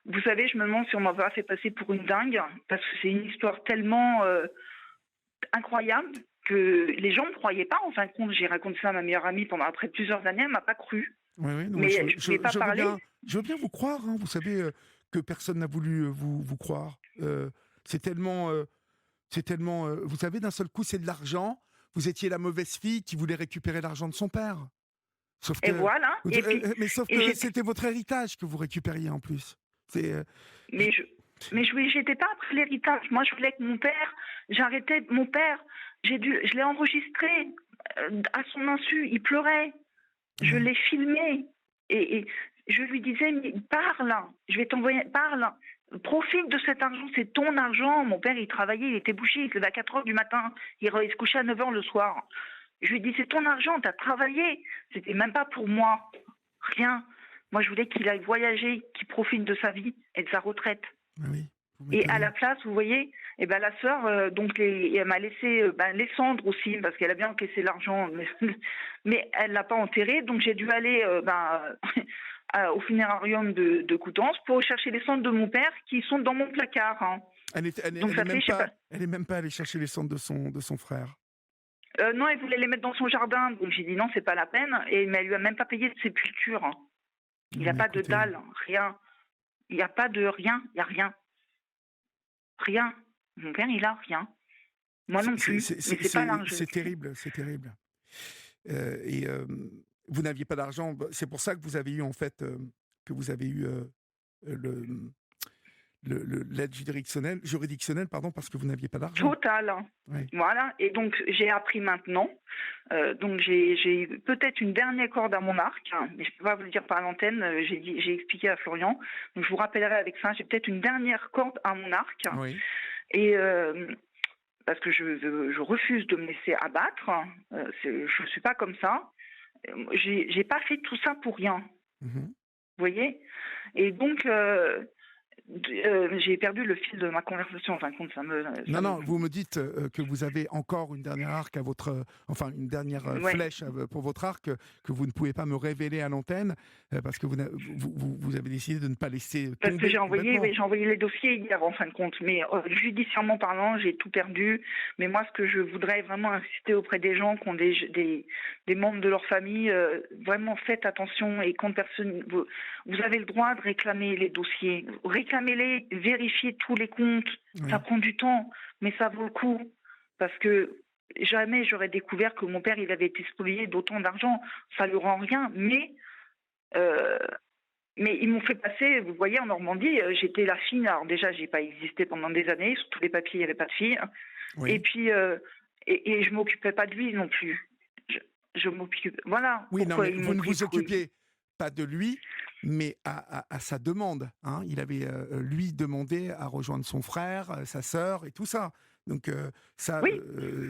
Vous savez, je me demande si on m'a pas fait passer pour une dingue, parce que c'est une histoire tellement incroyable que les gens ne me croyaient pas. En fin de compte, j'ai raconté ça à ma meilleure amie après plusieurs années, elle m'a pas cru. Oui, non, mais je vais pas parler. Je veux bien vous croire, vous savez que personne n'a voulu vous croire. C'est tellement C'est tellement, vous savez, d'un seul coup, c'est de l'argent. Vous étiez la mauvaise fille qui voulait récupérer l'argent de son père. Sauf Et que, voilà. Et puis, sauf et que j'étais, c'était votre héritage que vous récupériez en plus. C'est, mais je, j'étais pas après l'héritage. Moi, je voulais que mon père, j'arrêtais, mon père, je l'ai enregistré à son insu. Il pleurait. Je ouais. l'ai filmé. Et je lui disais, mais parle, je vais t'envoyer, parle. Profite de cet argent, c'est ton argent. Mon père, il travaillait, il était boucher, il se levait à 4 heures du matin, il se couchait à 9 heures le soir. Je lui dis, c'est ton argent, t'as travaillé. C'était même pas pour moi. Rien. Moi, je voulais qu'il aille voyager, qu'il profite de sa vie et de sa retraite. Oui, vous Et à m'étonnez. la place, vous voyez, eh ben, la sœur, elle m'a laissé les cendres aussi, parce qu'elle a bien encaissé l'argent, mais elle l'a pas enterré. Donc j'ai dû aller au funérarium de Coutances pour chercher les cendres de mon père qui sont dans mon placard. Hein. Donc ça fait, je sais pas. Elle est même pas allée chercher les cendres de son frère. Non, elle voulait les mettre dans son jardin. Donc j'ai dit non, c'est pas la peine. Mais elle lui a même pas payé de sépulture. Hein. Il n'y Non, a mais pas de écoutez, dalle, rien. Il n'y a pas de rien, il n'y a rien. Rien. Mon père, il a rien. Moi non plus. Mais c'est pas l'argent. c'est terrible, c'est terrible. Et vous n'aviez pas d'argent. C'est pour ça que vous avez eu en fait que vous avez eu le l'aide juridictionnelle, pardon, parce que vous n'aviez pas d'argent. Total. Oui. Voilà. Et donc, j'ai appris maintenant. Donc, j'ai peut-être une dernière corde à mon arc, hein, mais je ne peux pas vous le dire par l'antenne. J'ai expliqué à Florian. Donc, je vous rappellerai avec ça. J'ai peut-être une dernière corde à mon arc. Oui. Et parce que je refuse de me laisser abattre. Je ne suis pas comme ça. J'ai pas fait tout ça pour rien. Mm-hmm. Vous voyez. Et donc, j'ai perdu le fil de ma conversation. En fin de compte, Non, vous me dites que vous avez encore une dernière arc à votre, enfin une dernière flèche pour votre arc que vous ne pouvez pas me révéler à l'antenne parce que vous avez décidé de ne pas laisser tomber. Parce que j'ai envoyé les dossiers hier en fin de compte, mais judiciairement parlant, j'ai tout perdu. Mais moi, ce que je voudrais vraiment insister auprès des gens qui ont des membres de leur famille, vraiment faites attention et quand personne, vous avez le droit de réclamer les dossiers, réclamez-les, vérifiez tous les comptes. Oui. Ça prend du temps, mais ça vaut le coup parce que jamais j'aurais découvert que mon père il avait été spolié d'autant d'argent. Ça lui rend rien, mais ils m'ont fait passer, vous voyez, en Normandie, j'étais la fille. Alors déjà, j'ai pas existé pendant des années. Sur tous les papiers, il n'y avait pas de fille. Oui. Et puis, et je m'occupais pas de lui non plus. Je m'occupe. Voilà. Oui, non, mais vous ne vous occupiez pas de lui, mais à sa demande. Hein. Il avait lui demandé à rejoindre son frère, sa sœur et tout ça. Donc ça, oui.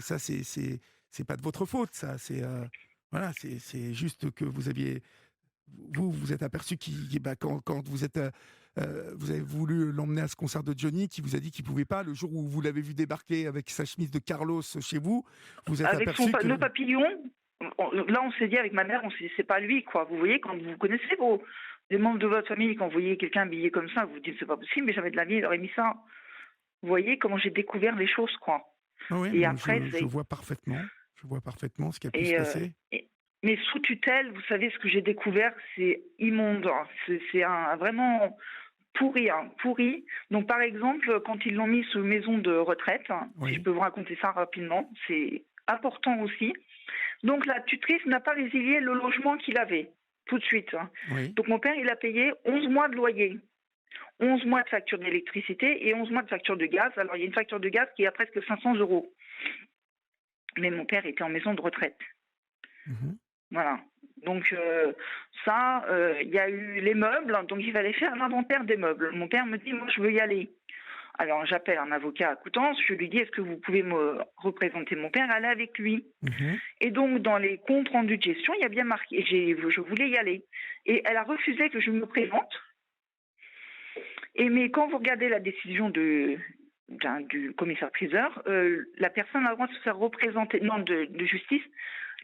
Ça c'est pas de votre faute. Ça, c'est voilà, c'est juste que vous aviez vous êtes aperçu quand vous êtes vous avez voulu l'emmener à ce concert de Johnny, qui vous a dit qu'il pouvait pas. Le jour où vous l'avez vu débarquer avec sa chemise de Carlos chez vous, vous êtes avec aperçu que... le papillon. Là, on s'est dit avec ma mère, on s'est dit c'est pas lui, quoi. Vous voyez, quand vous connaissez les membres de votre famille, quand vous voyez quelqu'un habillé comme ça, vous vous dites c'est pas possible, mais jamais de la vie il aurait mis ça. Vous voyez comment j'ai découvert les choses, quoi. Oui, et après, je vois parfaitement. Je vois parfaitement ce qui a pu se passer. Mais sous tutelle, vous savez, ce que j'ai découvert, c'est immonde. C'est vraiment pourri, hein, pourri. Donc, par exemple, quand ils l'ont mis sous maison de retraite, oui. Si je peux vous raconter ça rapidement, c'est important aussi. Donc, la tutrice n'a pas résilié le logement qu'il avait, tout de suite. Oui. Donc, mon père, il a payé 11 mois de loyer, 11 mois de facture d'électricité et 11 mois de facture de gaz. Alors, il y a une facture de gaz qui est à presque 500 €. Mais mon père était en maison de retraite. Mmh. Voilà. Donc ça, il y a eu les meubles, donc il fallait faire un inventaire des meubles. Mon père me dit, moi je veux y aller. Alors j'appelle un avocat à Coutances, je lui dis, est-ce que vous pouvez me représenter mon père, aller avec lui. Et donc dans les comptes rendus de gestion, il y a bien marqué, je voulais y aller. Et elle a refusé que je me présente. Mais quand vous regardez la décision du commissaire-priseur, la personne a le droit de se faire représenter, non de justice,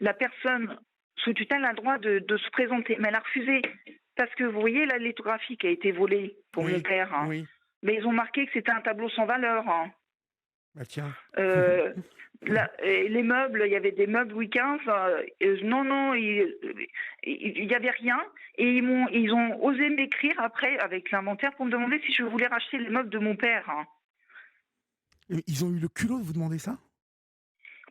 la personne sous tutelle a le droit de se présenter, mais elle a refusé. Parce que vous voyez, la lithographie qui a été volée pour mon père, hein, oui. Mais ils ont marqué que c'était un tableau sans valeur. Hein. Bah tiens. Les meubles, il y avait des meubles Louis XV. Non, il n'y avait rien. Et ils ont osé m'écrire après avec l'inventaire pour me demander si je voulais racheter les meubles de mon père. Hein. Ils ont eu le culot de vous demander ça?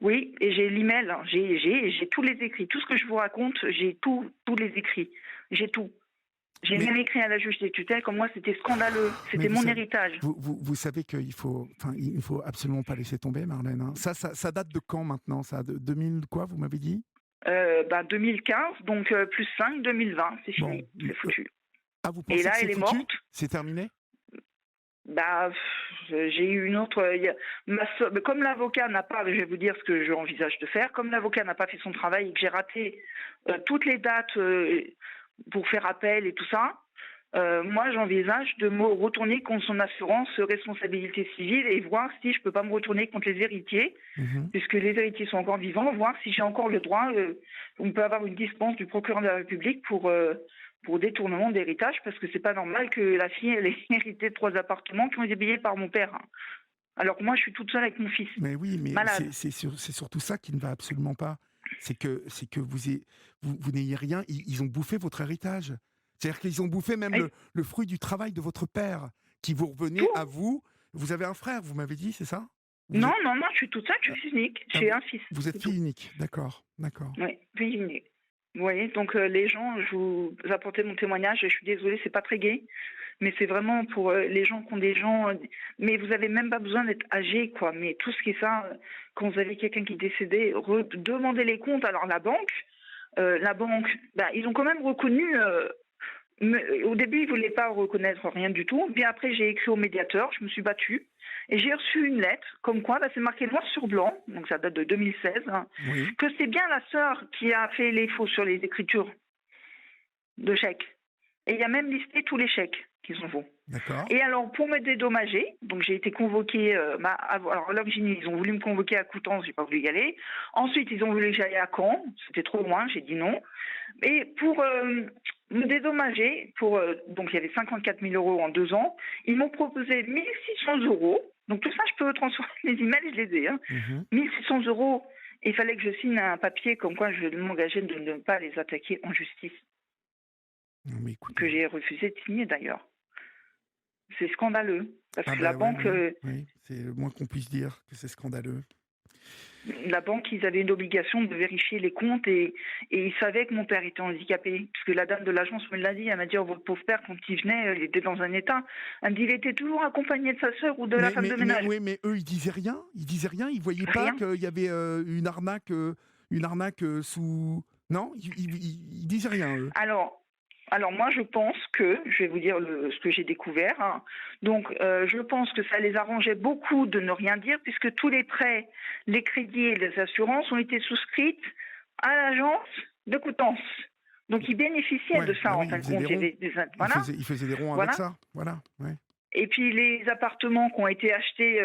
Oui, et j'ai l'email, hein, j'ai tous les écrits. Tout ce que je vous raconte, j'ai tous les écrits. J'ai tout. J'ai Mais même écrit à la juge des tutelles comme moi, c'était scandaleux. mais C'était mon héritage. vous savez il faut absolument pas laisser tomber, Marlène, hein. Ça date de quand maintenant, ça? De 2000 quoi, vous m'avez dit? 2015, donc plus 5, 2020, c'est Bon, fini, c'est foutu. ah, vous Et pensez que là, c'est elle est foutu? morte. C'est terminé? J'ai eu une autre. Comme l'avocat n'a pas, je vais vous dire ce que j'envisage de faire, comme l'avocat n'a pas fait son travail et que j'ai raté toutes les dates pour faire appel et tout ça, moi j'envisage de me retourner contre son assurance responsabilité civile et voir si je peux pas me retourner contre les héritiers, Mmh. puisque les héritiers sont encore vivants, voir si j'ai encore le droit. On peut avoir une dispense du procureur de la République pour détournement d'héritage, parce que c'est pas normal que la fille elle ait hérité de 3 appartements qui ont été payés par mon père. Alors que moi, je suis toute seule avec mon fils, Mais oui, mais malade. c'est surtout ça qui ne va absolument pas. C'est que vous n'ayez rien. Ils ont bouffé votre héritage. C'est-à-dire qu'ils ont bouffé même Et le fruit du travail de votre père, qui vous revenait tout. à vous. Vous avez un frère, vous m'avez dit, c'est ça? Vous Non, êtes, non, non, je suis toute seule, je suis fille unique. ah, J'ai un fils, vous êtes c'est tout. fille unique, d'accord, d'accord. Oui, fille unique. Vous voyez, donc les gens, je vous apportais mon témoignage, je suis désolée, c'est pas très gai, mais c'est vraiment pour les gens qui ont des gens. Mais vous avez même pas besoin d'être âgé, quoi. Mais tout ce qui est ça, quand vous avez quelqu'un qui est décédé, demandez les comptes. Alors la banque, ils ont quand même reconnu. Au début, ils ne voulaient pas reconnaître rien du tout. Puis après, j'ai écrit au médiateur, je me suis battue. Et j'ai reçu une lettre, comme quoi, c'est marqué noir sur blanc, donc ça date de 2016, hein, Oui, que c'est bien la sœur qui a fait les faux sur les écritures de chèques. Et il y a même listé tous les chèques qu'ils ont faux. d'accord. Et alors, pour me dédommager, donc j'ai été convoquée, alors à l'origine, ils ont voulu me convoquer à Coutances, j'ai pas voulu y aller. Ensuite, ils ont voulu que j'aille à Caen, c'était trop loin, j'ai dit non. Et pour me dédommager, donc il y avait 54 000 euros en 2 ans, ils m'ont proposé 1 600 euros. Donc tout ça, je peux transformer les emails, je les ai. Hein. Mhm. 1 600 euros, il fallait que je signe un papier comme quoi je m'engageais de ne pas les attaquer en justice, Non, mais écoutez. que j'ai refusé de signer d'ailleurs. C'est scandaleux, parce Ah que la bah oui, banque, oui, oui, c'est le moins qu'on puisse dire que c'est scandaleux. ils avaient une obligation de vérifier les comptes et ils savaient que mon père était handicapé. Parce que la dame de l'agence me l'a dit, elle m'a dit, oh, votre pauvre père, quand il venait, il était dans un état. Elle me dit, il était toujours accompagné de sa sœur ou de la femme de ménage. Oui, mais eux, ils disaient rien, ils voyaient pas Rien. qu'il y avait une arnaque sous. Non, ils disaient rien, eux. Alors moi, je pense que, je vais vous dire ce que j'ai découvert, hein. Donc je pense que ça les arrangeait beaucoup de ne rien dire, puisque tous les prêts, les crédits et les assurances ont été souscrites à l'agence de Coutances. Donc ils bénéficiaient Ouais, de ça, bah en oui, fin ils de faisaient des compte. Il y ronds. avait voilà, Ils faisaient des ronds avec voilà. ça. Voilà, ouais. Et puis les appartements qui ont été achetés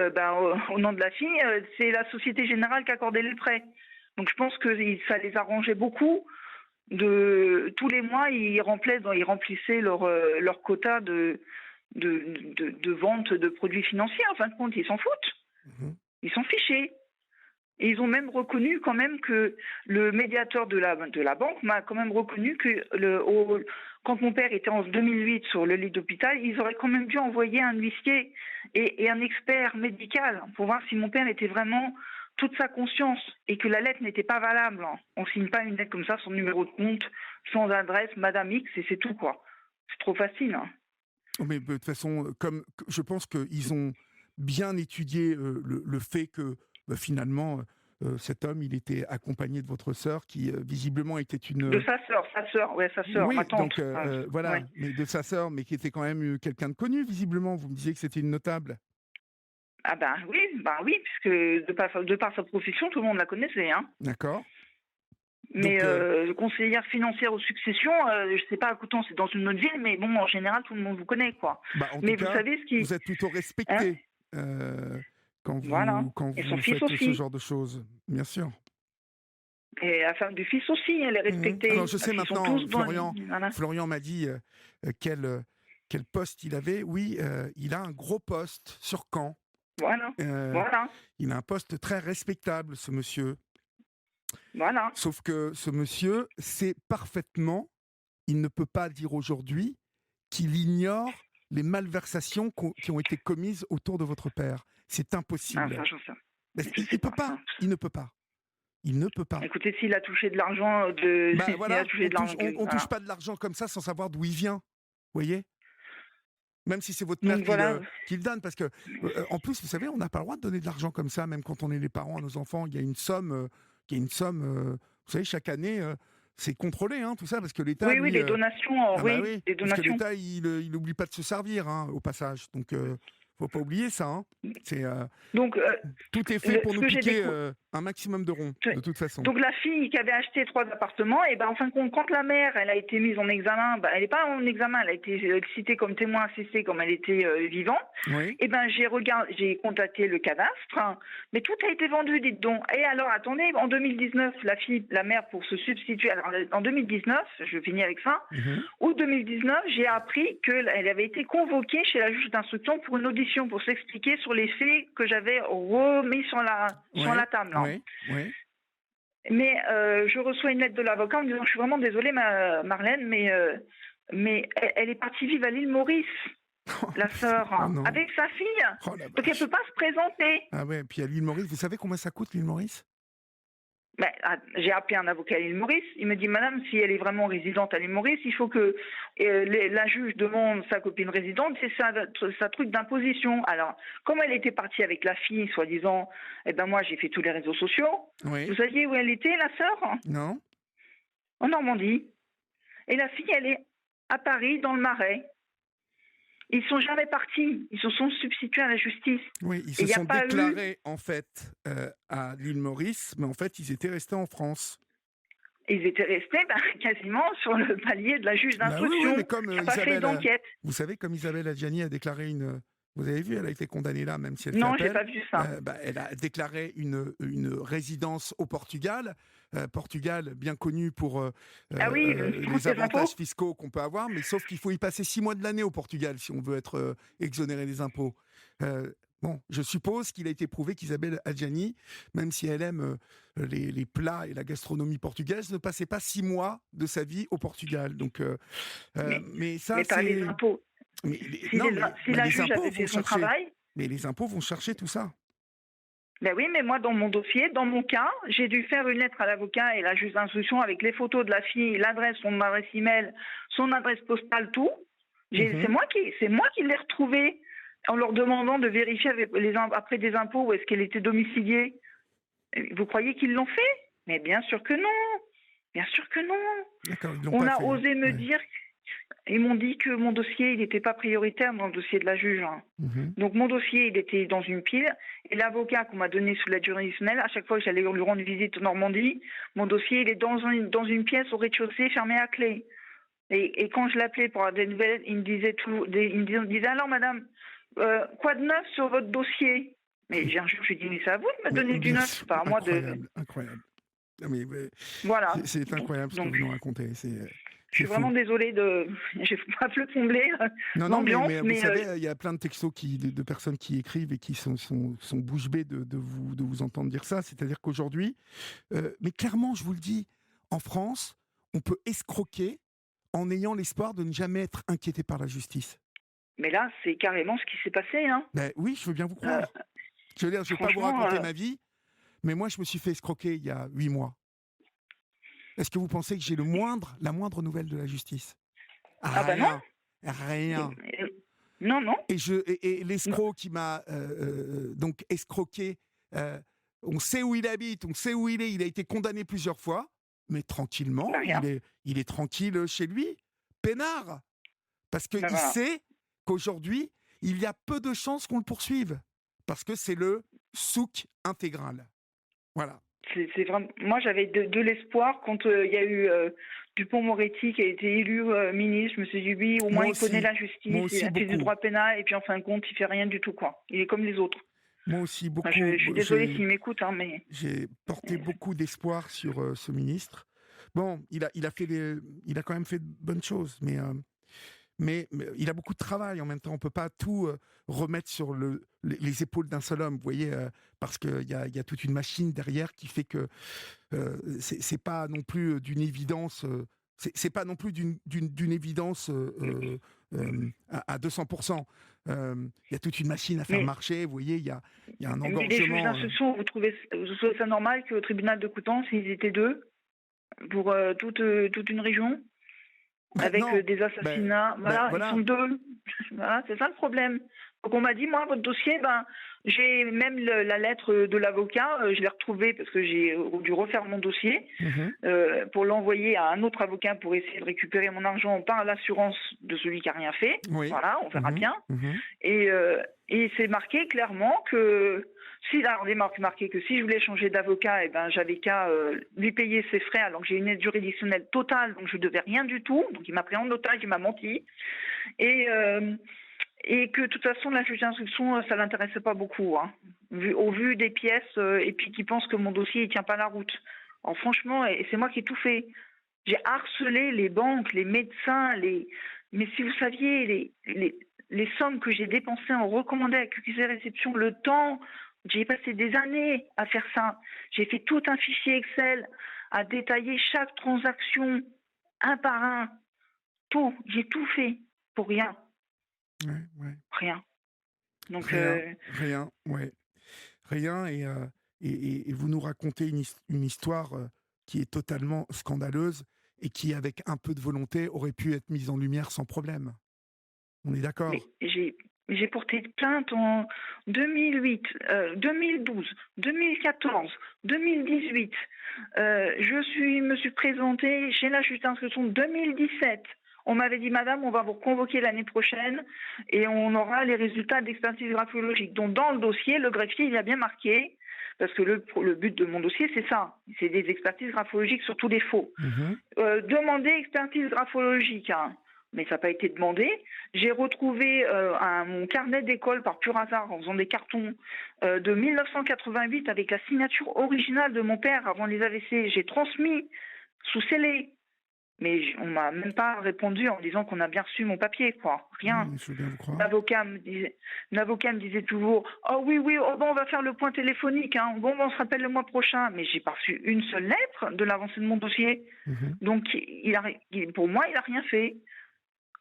au nom de la fille, c'est la Société Générale qui accordait les prêts. Donc je pense que ça les arrangeait beaucoup. Tous les mois, ils remplissaient leur quota de vente de produits financiers. En fin de compte, ils s'en foutent. Mhm. Ils sont fichés. Et ils ont même reconnu quand même que le médiateur de la banque m'a quand même reconnu que quand mon père était en 2008 sur le lit d'hôpital, ils auraient quand même dû envoyer un huissier et un expert médical pour voir si mon père était vraiment toute sa conscience et que la lettre n'était pas valable. On ne signe pas une lettre comme ça, sans numéro de compte, sans adresse, Madame X, et c'est tout, quoi. C'est trop facile. Hein. Mais de toute façon, je pense qu'ils ont bien étudié le fait que finalement, cet homme, il était accompagné de votre sœur, qui visiblement était De une. sa sœur, ouais, sa sœur, Oui, ma tante. donc voilà, Ouais. mais de sa sœur, mais qui était quand même quelqu'un de connu, visiblement. Vous me disiez que c'était une notable. Ah oui, puisque de par sa profession, tout le monde la connaissait. Hein. D'accord. Mais Donc, conseillère financière aux successions, je sais pas à Coutances, c'est dans une autre ville, mais bon, en général, tout le monde vous connaît, quoi. en tout Mais vous cas, savez ce qui... vous êtes plutôt Hein, respecté voilà. quand Et son vous fils faites ce aussi. genre de choses, bien sûr. Et la femme du fils aussi, elle est Mhm. Alors, respectée. je sais Parce qu'ils sont maintenant, tous dans... Voilà. Florian m'a dit quel poste il avait. Oui, il a un gros poste sur Caen. Voilà. Euh, Voilà. il a un poste très respectable, ce monsieur. Voilà. Sauf que ce monsieur sait parfaitement, il ne peut pas dire aujourd'hui qu'il ignore les malversations qui ont été commises autour de votre père. C'est impossible. Ça, j'en sais. Il peut pas. Il ne peut pas. Il ne peut pas. Écoutez, s'il a touché de l'argent, on touche pas de l'argent comme ça sans savoir d'où il vient. Vous voyez ? Même si c'est votre mère qui le donne, parce que en plus, vous savez, on n'a pas le droit de donner de l'argent comme ça, même quand on est les parents à nos enfants. Il y a une somme, vous savez, chaque année, c'est contrôlé, tout ça, parce que l'État. Oui, les donations, les donations. Parce que l'État, il n'oublie pas de se servir, au passage. Donc, faut pas oublier ça. Donc, tout est fait pour nous piquer un maximum de ronds, de toute façon. Donc la fille qui avait acheté 3 appartements, et en fin de compte, quand la mère, elle a été mise en examen, elle n'est pas en examen, elle a été citée comme témoin assisté, comme elle était vivante. Oui. Et j'ai contacté le cadastre, mais tout a été vendu, dites donc. Et alors, attendez, en 2019, la mère, pour se substituer, alors en 2019, je finis avec ça, août 2019, j'ai appris qu'elle avait été convoquée chez la juge d'instruction pour une audition, pour s'expliquer sur les faits que j'avais remis sur la table. Oui. Mais je reçois une lettre de l'avocat en me disant: je suis vraiment désolée, Marlène, mais elle est partie vivre à l'île Maurice, la sœur, avec sa fille. Donc elle ne peut pas se présenter. Ah ouais, puis à l'île Maurice, vous savez combien ça coûte l'île Maurice ? J'ai appelé un avocat à l'île Maurice. Il me dit: madame, si elle est vraiment résidente à l'île Maurice, il faut que la juge demande sa copine résidente, c'est sa truc d'imposition. Alors, comme elle était partie avec la fille, soi-disant, moi j'ai fait tous les réseaux sociaux. Oui. Vous saviez où elle était, la sœur ? Non. En Normandie. Et la fille, elle est à Paris, dans le Marais. Ils sont jamais partis. Ils se sont substitués à la justice. Oui, ils se sont déclarés en fait à l'île Maurice, mais en fait ils étaient restés en France. Ils étaient restés quasiment sur le palier de la juge d'instruction. Oui, mais comme qui n'a pas fait d'enquête. Vous savez, comme Isabelle Adjani a déclaré une. Vous avez vu, elle a été condamnée là, même si elle Non, j'ai pas vu ça. Elle a déclaré une résidence au Portugal. Portugal, bien connu pour les avantages fiscaux qu'on peut avoir, mais sauf qu'il faut y passer 6 mois de l'année au Portugal si on veut être exonéré des impôts. Bon, je suppose qu'il a été prouvé qu'Isabelle Adjani, même si elle aime les plats et la gastronomie portugaise, ne passait pas 6 mois de sa vie au Portugal. Donc, mais ça, mais c'est les impôts. Si la juge avait fait son travail. Mais les impôts vont chercher tout ça. Oui, mais moi, dans mon dossier, dans mon cas, j'ai dû faire une lettre à l'avocat et la juge d'instruction avec les photos de la fille, l'adresse, son adresse email, son adresse postale, tout. C'est moi qui l'ai retrouvée en leur demandant de vérifier après des impôts où est-ce qu'elle était domiciliée. Vous croyez qu'ils l'ont fait ? Mais bien sûr que non. Bien sûr que non. D'accord, ils l'ont On pas a fait. osé me dire. Ils m'ont dit que mon dossier, il n'était pas prioritaire dans le dossier de la juge. Donc mon dossier, il était dans une pile. Et l'avocat qu'on m'a donné sous l'aide juridictionnelle, à chaque fois que j'allais lui rendre visite en Normandie, mon dossier, il est dans une pièce au rez-de-chaussée, fermée à clé. Et quand je l'appelais pour avoir des nouvelles, il me disait alors madame, quoi de neuf sur votre dossier ? Mais j'ai un jour, je lui ai dit: mais c'est à vous de me donner du neuf, pas à moi de... Incroyable. Mais voilà. C'est incroyable ce que vous nous racontez. Je suis vraiment désolée j'ai pas plus comblé l'ambiance. Mais vous savez, il y a plein de textos de personnes qui écrivent et qui sont bouche bée de vous entendre dire ça. C'est-à-dire qu'aujourd'hui, mais clairement, je vous le dis, en France, on peut escroquer en ayant l'espoir de ne jamais être inquiété par la justice. Mais là, c'est carrément ce qui s'est passé. Oui, je veux bien vous croire. Je veux dire, je ne vais pas vous raconter ma vie, mais moi, je me suis fait escroquer il y a 8 mois. Est-ce que vous pensez que j'ai la moindre nouvelle de la justice ? Non. Rien. Non. Et l'escroc qui m'a donc escroqué, on sait où il habite, on sait où il est a été condamné plusieurs fois, mais tranquillement, il est tranquille chez lui, peinard. Parce qu'il sait qu'aujourd'hui, il y a peu de chances qu'on le poursuive. Parce que c'est le souk intégral. Voilà. C'est vraiment... Moi, j'avais de l'espoir quand il y a eu Dupond-Moretti qui a été élu ministre. Je me suis dit, oui, au moins il connaît la justice, il a fait du droit pénal, et puis en fin de compte, il fait rien du tout, quoi. Il est comme les autres. Moi aussi, beaucoup. Je suis désolée s'il m'écoute, mais... J'ai porté beaucoup d'espoir sur ce ministre. Bon, il a quand même fait de bonnes choses, mais il a beaucoup de travail en même temps. On ne peut pas tout remettre sur les épaules d'un seul homme, vous voyez, parce qu'il y a toute une machine derrière qui fait que c'est pas non plus d'une évidence C'est pas non plus d'une évidence à 200%. Il y a toute une machine à faire marcher. Vous voyez, il y a un engorgement. Mais les juges d'instruction, vous trouvez ça normal qu'au tribunal de Coutances, ils étaient 2 pour toute une région avec des assassinats? Voilà, ils sont 2. Voilà, c'est ça le problème. Donc on m'a dit, moi, votre dossier, j'ai même la lettre de l'avocat, je l'ai retrouvée parce que j'ai dû refaire mon dossier pour l'envoyer à un autre avocat pour essayer de récupérer mon argent par l'assurance de celui qui n'a rien fait. Oui. Voilà, on verra bien. Et c'est marqué clairement que si je voulais changer d'avocat, j'avais qu'à lui payer ses frais alors que j'ai une aide juridictionnelle totale, donc je ne devais rien du tout. Donc il m'a pris en otage, il m'a menti. Et que de toute façon, la juge d'instruction, ça ne l'intéressait pas beaucoup, hein, au vu des pièces, et puis qui pense que mon dossier ne tient pas la route. Alors franchement, et c'est moi qui ai tout fait. J'ai harcelé les banques, les médecins, mais si vous saviez les sommes que j'ai dépensées en recommandé accusé réception, le temps, j'ai passé des années à faire ça. J'ai fait tout un fichier Excel à détailler chaque transaction, un par un. Tout, j'ai tout fait pour rien. Ouais. Rien. Donc rien, et vous nous racontez une histoire qui est totalement scandaleuse et qui, avec un peu de volonté, aurait pu être mise en lumière sans problème. On est d'accord? J'ai porté plainte en 2008, 2012, 2014, 2018. Je me suis présentée chez la juge d'instruction 2017. On m'avait dit, madame, on va vous convoquer l'année prochaine et on aura les résultats d'expertise graphologique. Donc, dans le dossier, le greffier, il a bien marqué, parce que le but de mon dossier, c'est ça. C'est des expertises graphologiques sur tous les faux. Demander expertise graphologique, hein, mais ça n'a pas été demandé. J'ai retrouvé mon carnet d'école par pur hasard en faisant des cartons de 1988 avec la signature originale de mon père avant les AVC. J'ai transmis sous scellé. Mais on m'a même pas répondu en disant qu'on a bien reçu mon papier, quoi. Rien. L'avocat me disait toujours, oh oui, on va faire le point téléphonique, hein. Bon, on se rappelle le mois prochain. Mais j'ai pas reçu une seule lettre de l'avancée de mon dossier. Donc, pour moi, il a rien fait.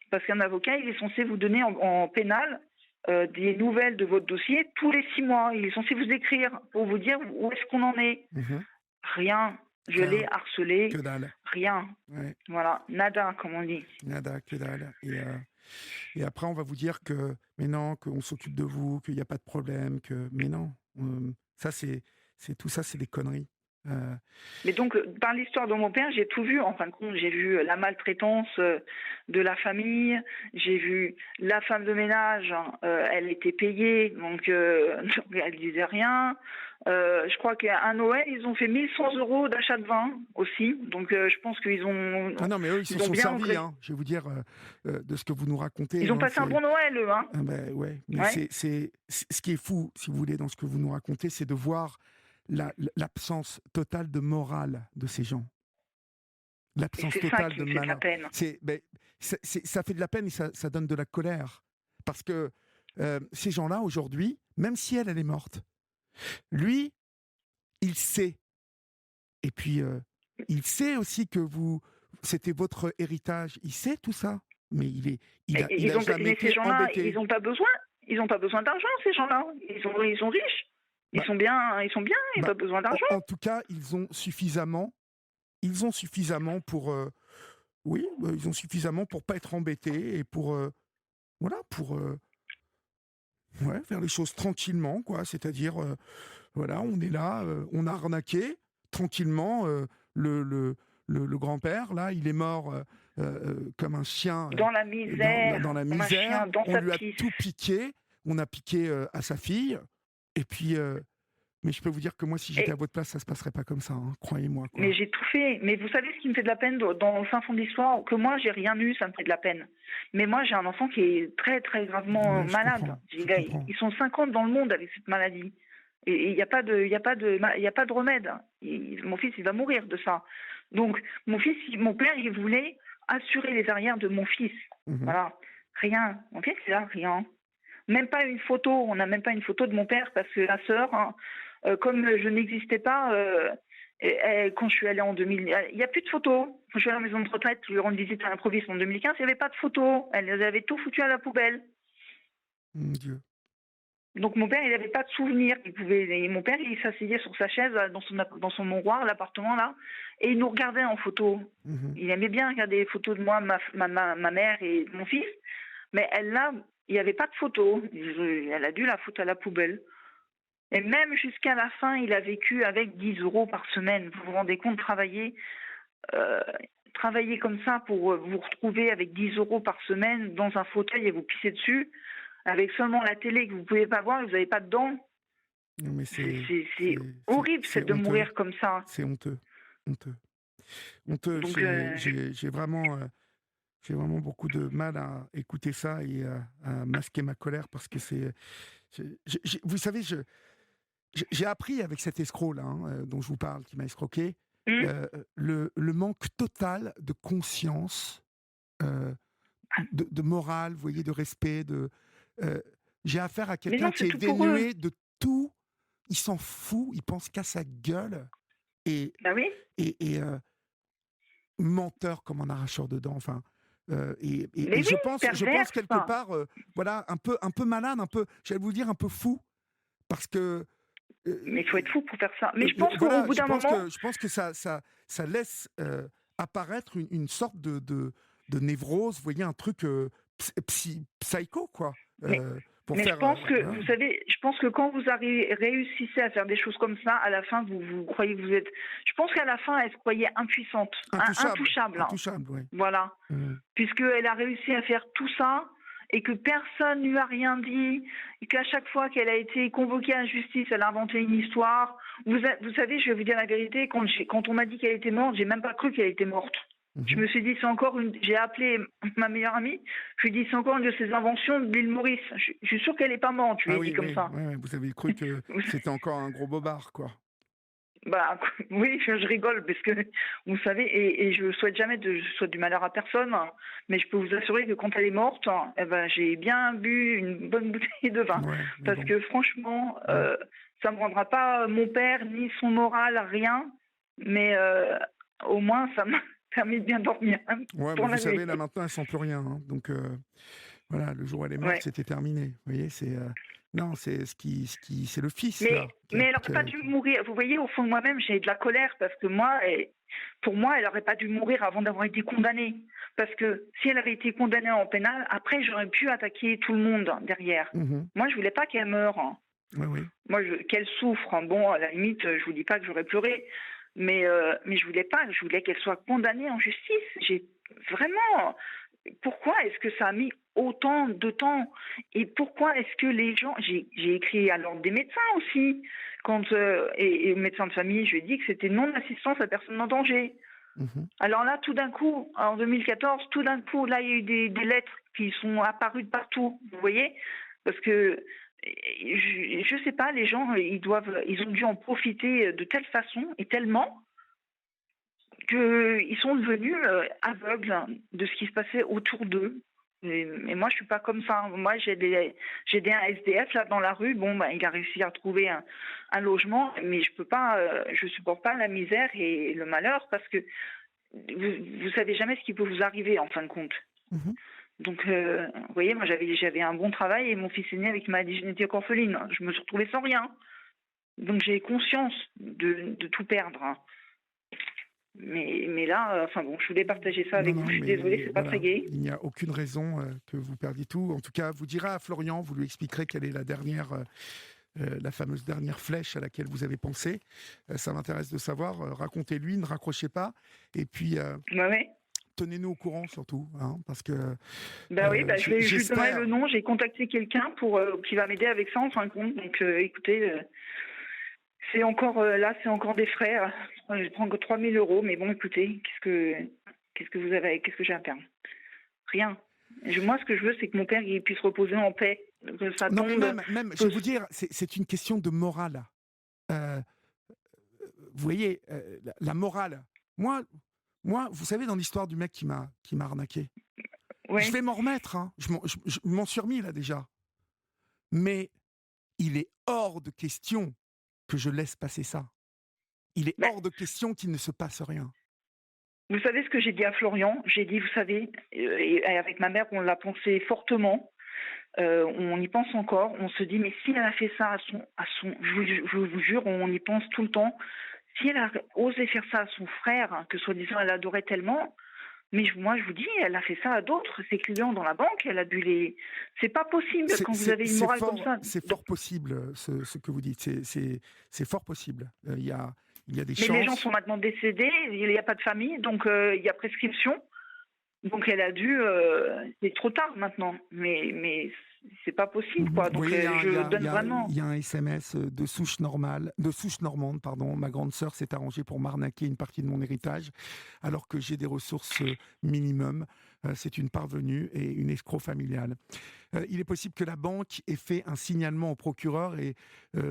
Parce qu'un avocat, il est censé vous donner en pénal des nouvelles de votre dossier tous les 6 mois. Il est censé vous écrire pour vous dire où est-ce qu'on en est. Rien. Je l'ai harcelé. Que dalle. Rien. Ouais. Voilà. Nada, comme on dit. Nada, que dalle. Et après, on va vous dire mais non, qu'on s'occupe de vous, qu'il n'y a pas de problème, mais non. Ça, tout ça, c'est des conneries. Mais donc, par l'histoire de mon père, j'ai tout vu. En fin de compte, j'ai vu la maltraitance de la famille. J'ai vu la femme de ménage. Elle était payée, donc elle disait rien. Je crois qu'à Noël, ils ont fait 1100 € d'achat de vin aussi. Donc, je pense qu'ils ont. Ah non, mais eux, ils se sont servis. Je vais vous dire de ce que vous nous racontez. Ils ont passé un bon Noël, eux. Hein. Ouais. Mais c'est ce qui est fou, si vous voulez, dans ce que vous nous racontez, c'est de voir l'absence totale de morale de ces gens. L'absence totale de malin. Ça fait de la peine et ça donne de la colère. Parce que ces gens-là, aujourd'hui, même si elle est morte, lui, il sait. Et puis, il sait aussi que c'était votre héritage. Il sait tout ça. Mais il a jamais été embêté. Ils n'ont pas besoin. Ils n'ont pas besoin d'argent, ces gens-là. Ils sont riches. Ils sont bien, ils n'ont pas besoin d'argent. En tout cas, ils ont suffisamment pour ils ont suffisamment pour pas être embêtés et pour faire les choses tranquillement, quoi. C'est-à-dire on est là, on a arnaqué tranquillement le grand-père, là, il est mort comme un chien dans la misère, on lui a tout piqué, on a piqué à sa fille. Et puis, mais je peux vous dire que moi, si j'étais à votre place, ça se passerait pas comme ça, hein, croyez-moi. Quoi. Mais j'ai tout fait. Mais vous savez ce qui me fait de la peine dans le fin fond de l'histoire? Que moi, j'ai rien eu, ça me fait de la peine. Mais moi, j'ai un enfant qui est très, très gravement malade. Ils sont 50 dans le monde avec cette maladie. Et il n'y a pas de remède. Mon fils, il va mourir de ça. Donc, mon père, il voulait assurer les arrières de mon fils. Voilà. Rien. Mon fils, il a rien. Même pas une photo, on n'a même pas une photo de mon père parce que la sœur, comme je n'existais pas, Quand je suis allée en 2000, il n'y a plus de photos. Quand je suis allée à la maison de retraite, lui rendre visite à l'improviste en 2015, il n'y avait pas de photos. Elle avait tout foutu à la poubelle. Mon Dieu. Donc mon père, il n'avait pas de souvenirs. Mon père, il s'asseyait sur sa chaise dans son manoir, l'appartement là, et il nous regardait en photo. Il aimait bien regarder les photos de moi, ma mère et mon fils. Mais elle là, il n'y avait pas de photos. Elle a dû la foutre à la poubelle. Et même jusqu'à la fin, il a vécu avec 10 € par semaine. Vous vous rendez compte, travailler comme ça pour vous retrouver avec 10 € par semaine dans un fauteuil et vous pisser dessus, avec seulement la télé que vous ne pouvez pas voir et vous n'avez pas de dents. Non, mais c'est horrible, c'est de mourir comme ça. C'est honteux. Honteux. Honteux. Donc, j'ai vraiment beaucoup de mal à écouter ça et à masquer ma colère parce que vous savez, j'ai appris avec cet escroc-là, dont je vous parle, qui m'a escroqué, le manque total de conscience, de morale, vous voyez, de respect. J'ai affaire à quelqu'un qui est dénué de tout. Il s'en fout, il pense qu'à sa gueule. Et menteur comme un arracheur de dents. Enfin, je pense quelque part, voilà, un peu malade, j'allais vous dire, un peu fou. Parce que. Mais il faut être fou pour faire ça. Mais je pense qu'au bout d'un moment. Je pense que ça laisse apparaître une sorte de névrose, vous voyez, un truc psycho, quoi. Je pense que, vous savez, quand vous réussissez à faire des choses comme ça, à la fin, vous croyez que vous êtes. Je pense qu'à la fin, elle se croyait impuissante, intouchable. Intouchable, oui. Voilà. Puisqu'elle a réussi à faire tout ça et que personne ne lui a rien dit, et qu'à chaque fois qu'elle a été convoquée à la justice, elle a inventé une histoire. Vous savez, je vais vous dire la vérité, quand on m'a dit qu'elle était morte, j'ai même pas cru qu'elle était morte. Je me suis dit, j'ai appelé ma meilleure amie, je lui ai dit, c'est encore une de ces inventions de l'île Maurice. Je suis sûre qu'elle n'est pas morte, je lui ai dit comme ça. Oui, vous avez cru que c'était encore un gros bobard, quoi. Bah oui, je rigole parce que vous savez, et je souhaite jamais je souhaite du malheur à personne, mais je peux vous assurer que quand elle est morte, j'ai bien bu une bonne bouteille de vin, parce que franchement, ça me rendra pas mon père ni son moral, rien, mais au moins ça m'a permis de bien dormir. Vous savez, là maintenant elle sent plus rien, donc voilà, le jour où elle est morte, c'était terminé. Vous voyez, c'est non, c'est c'est le fils. Mais elle n'aurait pas dû mourir. Vous voyez, au fond de moi-même, j'ai de la colère parce que pour moi, elle n'aurait pas dû mourir avant d'avoir été condamnée. Parce que si elle avait été condamnée en pénal, après, j'aurais pu attaquer tout le monde derrière. Moi, je voulais pas qu'elle meure. Moi, qu'elle souffre. Bon, à la limite, je vous dis pas que j'aurais pleuré, mais je voulais pas. Je voulais qu'elle soit condamnée en justice. J'ai vraiment. Pourquoi est-ce que ça a mis autant de temps? Et pourquoi est-ce que les gens... J'ai écrit à l'ordre des médecins aussi, et aux médecins de famille, je lui ai dit que c'était non-assistance à personne en danger. Alors là, tout d'un coup, en 2014, là, il y a eu des lettres qui sont apparues de partout, vous voyez? Parce que, je sais pas, les gens, ils ont dû en profiter de telle façon et tellement qu'ils sont devenus aveugles de ce qui se passait autour d'eux. Mais moi, je suis pas comme ça. Moi, j'ai un SDF là dans la rue. Bon, il a réussi à trouver un logement, mais je peux pas, je supporte pas la misère et le malheur parce que vous savez jamais ce qui peut vous arriver en fin de compte. Donc, vous voyez, moi, j'avais un bon travail et mon fils aîné avec ma maladie génétique orpheline. Je me suis retrouvée sans rien. Donc, j'ai conscience de tout perdre. Mais là, enfin bon, je voulais partager ça avec vous. Je suis désolée, c'est pas très gai. Il n'y a aucune raison que vous perdiez tout. En tout cas, vous direz à Florian, vous lui expliquerez quelle est la fameuse dernière flèche à laquelle vous avez pensé. Ça m'intéresse de savoir. Racontez-lui, ne raccrochez pas. Et puis, tenez-nous au courant surtout, parce que. Je lui donnerai le nom. J'ai contacté quelqu'un qui va m'aider avec ça en fin de compte. Donc, écoutez. C'est encore c'est encore des frais. Je prends que 3 000 €, mais bon, écoutez, qu'est-ce que vous avez, qu'est-ce que j'ai à perdre? Rien. Moi, ce que je veux, c'est que mon père il puisse reposer en paix. Que ça tombe. Même, je vais vous dire, c'est une question de morale. Vous voyez, la morale. Moi, vous savez, dans l'histoire du mec qui m'a arnaqué, je vais m'en remettre. Je m'en suis remis là déjà. Mais il est hors de question que je laisse passer ça. il est hors de question qu'il ne se passe rien. Vous savez ce que j'ai dit à Florian? J'ai dit, vous savez, et avec ma mère, on l'a pensé fortement. On y pense encore. On se dit, mais si elle a fait ça je vous jure, on y pense tout le temps. Si elle a osé faire ça à son frère, que soi-disant elle adorait tellement, mais moi je vous dis, elle a fait ça à d'autres, ses clients dans la banque, elle a bu les. C'est pas possible quand vous avez une morale comme ça. C'est fort possible ce que vous dites. C'est fort possible. Il y a des chances. Mais les gens sont maintenant décédés, il n'y a pas de famille, donc il y a prescription. Donc elle a dû. C'est trop tard maintenant, mais c'est pas possible, quoi. Donc je donne vraiment. Il y a un SMS de souche normande, pardon. Ma grande sœur s'est arrangée pour m'arnaquer une partie de mon héritage, alors que j'ai des ressources minimum. C'est une parvenue et une escroc familiale. Il est possible que la banque ait fait un signalement au procureur et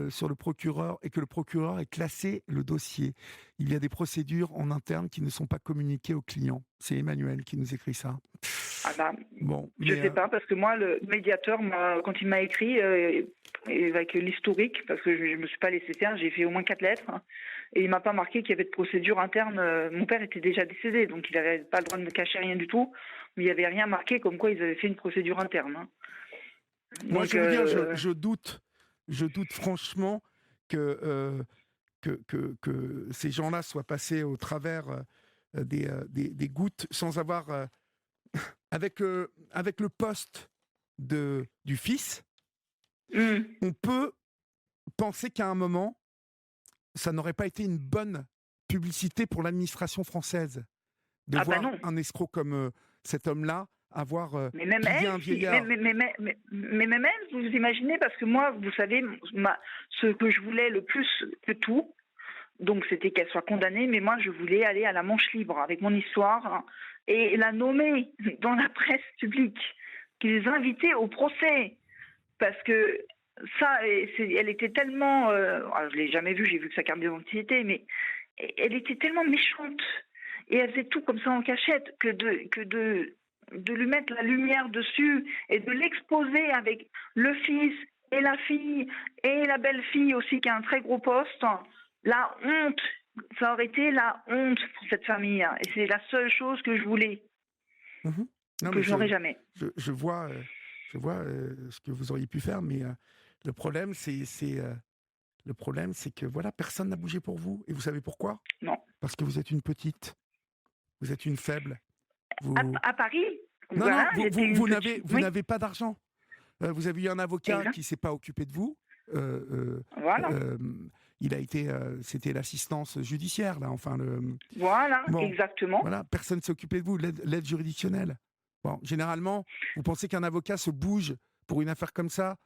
sur le procureur et que le procureur ait classé le dossier. Il y a des procédures en interne qui ne sont pas communiquées aux clients. C'est Emmanuel qui nous écrit ça. Ah bah, bon, je ne sais pas, parce que moi, le médiateur, quand il m'a écrit, avec l'historique, parce que je ne me suis pas laissé faire, j'ai fait au moins 4 lettres, et il ne m'a pas marqué qu'il y avait de procédure interne. Mon père était déjà décédé, donc il n'avait pas le droit de me cacher rien du tout, mais il n'y avait rien marqué comme quoi ils avaient fait une procédure interne. Moi, donc, je veux dire, je doute franchement que ces gens-là soient passés au travers des gouttes sans avoir... Avec le poste du fils, on peut penser qu'à un moment, ça n'aurait pas été une bonne publicité pour l'administration française de voir un escroc comme cet homme-là avoir mais même elle, un vieillard. Mais même elle, vous imaginez, parce que moi, vous savez, ce que je voulais le plus que tout, donc c'était qu'elle soit condamnée, mais moi je voulais aller à la manche libre avec mon histoire et la nommer dans la presse publique, qu'ils invitaient au procès, parce que ça, elle était tellement, je l'ai jamais vue, j'ai vu que sa carte d'identité, mais elle était tellement méchante et elle faisait tout comme ça en cachette que de lui mettre la lumière dessus et de l'exposer avec le fils et la fille et la belle-fille aussi qui a un très gros poste. La honte, ça aurait été la honte pour cette famille. Et c'est la seule chose que je voulais, que je n'aurais jamais. Je vois ce que vous auriez pu faire, mais le problème, c'est que voilà, personne n'a bougé pour vous. Et vous savez pourquoi? Non. Parce que vous êtes une petite. Vous êtes une faible. À Paris? Non, voilà, vous n'avez pas d'argent. Vous avez eu un avocat qui ne s'est pas occupé de vous. Voilà. Il a été, c'était l'assistance judiciaire là, enfin Voilà, exactement. Voilà, personne s'est occupé de vous, l'aide juridictionnelle. Bon, généralement, vous pensez qu'un avocat se bouge pour une affaire comme ça?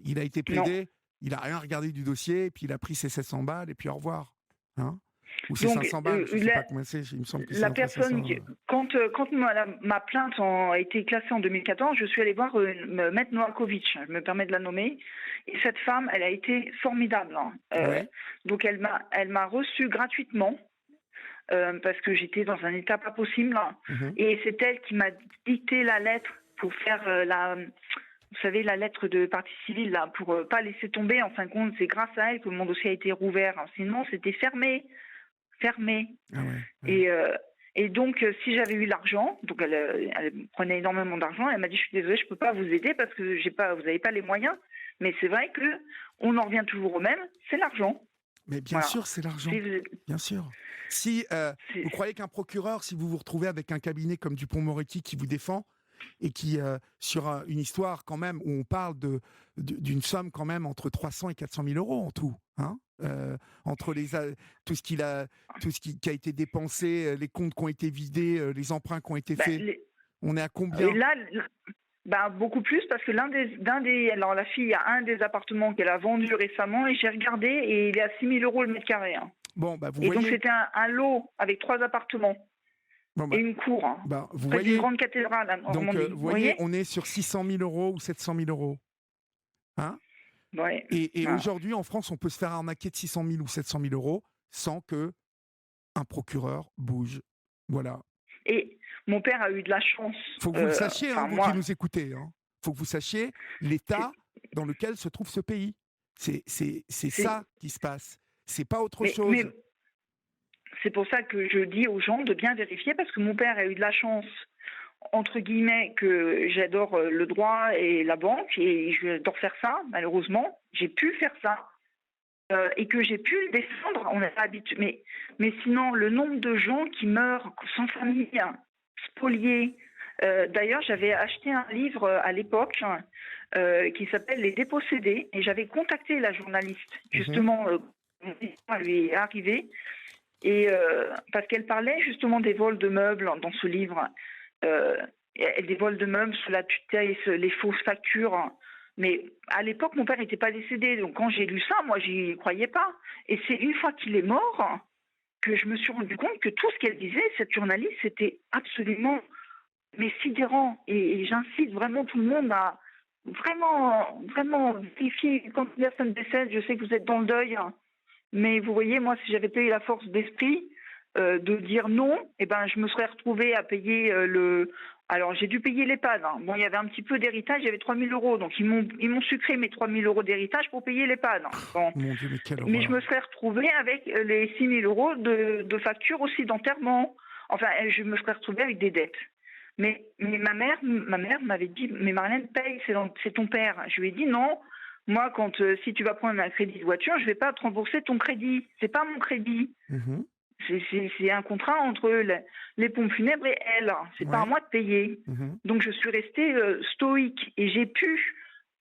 Il a été plaidé, il a rien regardé du dossier, et puis il a pris ses 700 balles et puis au revoir. Hein? Ou ses 500 balles, je ne sais pas combien c'est, il me semble que c'est la personne, 500, quand ma plainte a été classée en 2014, je suis allée voir Maître Novakovic, je me permets de la nommer, et cette femme, elle a été formidable. Donc elle m'a reçue gratuitement, parce que j'étais dans un état pas possible, et c'est elle qui m'a dicté la lettre pour faire vous savez, la lettre de partie civile, là, pour pas laisser tomber. En fin de compte, c'est grâce à elle que mon dossier a été rouvert. Sinon, c'était fermé. Ah ouais. Et donc, si j'avais eu l'argent, donc elle prenait énormément d'argent, elle m'a dit, je suis désolée, je peux pas vous aider parce que vous n'avez pas les moyens. Mais c'est vrai que on en revient toujours au même, c'est l'argent. Mais bien sûr, c'est l'argent. Bien sûr. Si vous croyez qu'un procureur, si vous vous retrouvez avec un cabinet comme Dupond-Moretti qui vous défend, et qui, sur une histoire quand même, où on parle d'une somme quand même entre 300 et 400 000 euros en tout, hein, entre tout ce qui a été dépensé, les comptes qui ont été vidés, les emprunts qui ont été faits, on est à combien? Là, beaucoup plus, parce que alors la fille a un des appartements qu'elle a vendu récemment, et j'ai regardé, et il est à 6 000 euros le mètre carré. Hein. Bon, vous et voyez... donc c'était un lot avec 3 appartements. Et une cour, vous voyez, une grande cathédrale. Donc, vous voyez, on est sur 600 000 euros ou 700 000 euros. Hein? Ouais. Et aujourd'hui, en France, on peut se faire arnaquer de 600 000 ou 700 000 euros sans que un procureur bouge. Voilà. Et mon père a eu de la chance. Il faut que vous le sachiez, vous qui nous écoutez. Il faut que vous sachiez l'état dans lequel se trouve ce pays. C'est ça qui se passe. C'est pas autre chose. c'est pour ça que je dis aux gens de bien vérifier, parce que mon père a eu de la chance, entre guillemets, que j'adore le droit et la banque, et j'adore faire ça, malheureusement. J'ai pu faire ça, et que j'ai pu le défendre. On n'est pas habitué. Mais sinon, le nombre de gens qui meurent sans famille, spoliés. D'ailleurs, j'avais acheté un livre à l'époque qui s'appelle Les Dépossédés, et j'avais contacté la journaliste, justement, mon histoire lui est arrivée, et parce qu'elle parlait justement des vols de meubles dans ce livre, des vols de meubles sous la tutelle, les fausses factures. Mais à l'époque, mon père n'était pas décédé, donc quand j'ai lu ça, moi, j'y croyais pas. Et c'est une fois qu'il est mort que je me suis rendu compte que tout ce qu'elle disait, cette journaliste, c'était absolument sidérant. Et j'incite vraiment tout le monde à vraiment vérifier quand une personne décède. Je sais que vous êtes dans le deuil, mais vous voyez, moi, si j'avais pas eu la force d'esprit de dire non, je me serais retrouvée à payer Alors, j'ai dû payer l'EHPAD. Bon, il y avait un petit peu d'héritage, il y avait 3 000 €. Donc, ils m'ont sucré mes 3 000 € d'héritage pour payer l'EHPAD. Bon. Mon Dieu, mais je me serais retrouvée avec les 6 000 € de factures aussi d'enterrement. Enfin, je me serais retrouvée avec des dettes. Mais ma mère m'avait dit, mais Marlène, paye, c'est ton père. Je lui ai dit non. Moi, si tu vas prendre un crédit de voiture, je ne vais pas te rembourser ton crédit. C'est pas mon crédit. C'est un contrat entre les pompes funèbres et elle. C'est pas à moi de payer. Donc, je suis restée stoïque. Et j'ai pu,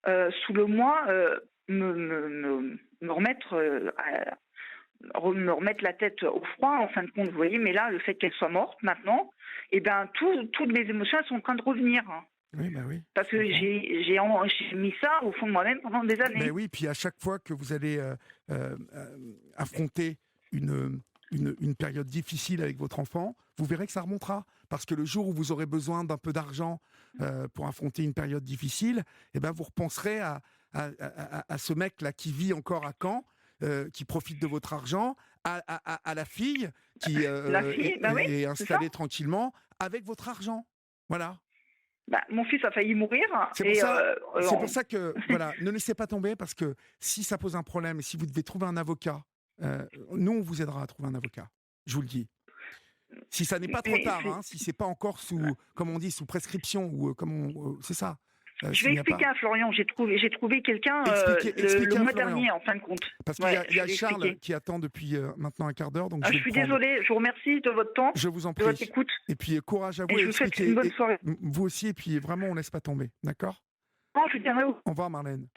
sous le mois, me remettre la tête au froid, en fin de compte, vous voyez. Mais là, le fait qu'elle soit morte maintenant, toutes mes émotions sont en train de revenir. Oui, oui. Parce que j'ai mis ça au fond de moi-même pendant des années. Mais oui, puis à chaque fois que vous allez affronter une période difficile avec votre enfant, vous verrez que ça remontera. Parce que le jour où vous aurez besoin d'un peu d'argent pour affronter une période difficile, vous repenserez à ce mec-là qui vit encore à Caen, qui profite de votre argent, à la fille qui est installée tranquillement avec votre argent. Voilà. Mon fils a failli mourir. C'est pour ça que, voilà, ne laissez pas tomber, parce que si ça pose un problème et si vous devez trouver un avocat, nous, on vous aidera à trouver un avocat. Je vous le dis. Si ça n'est pas trop tard, si c'est pas encore comme on dit, sous prescription, ou c'est ça. Je vais expliquer à Florian. J'ai trouvé quelqu'un le mois dernier, en fin de compte. Parce qu'il y a Charles qui attend depuis maintenant un quart d'heure. Donc je suis désolée. Je vous remercie de votre temps. Je vous en prie. De votre écoute. Et puis courage à vous. Et je vous souhaite une bonne soirée. Vous aussi. Et puis vraiment, on laisse pas tomber. D'accord ? Je dirai où. Au revoir, Marlène.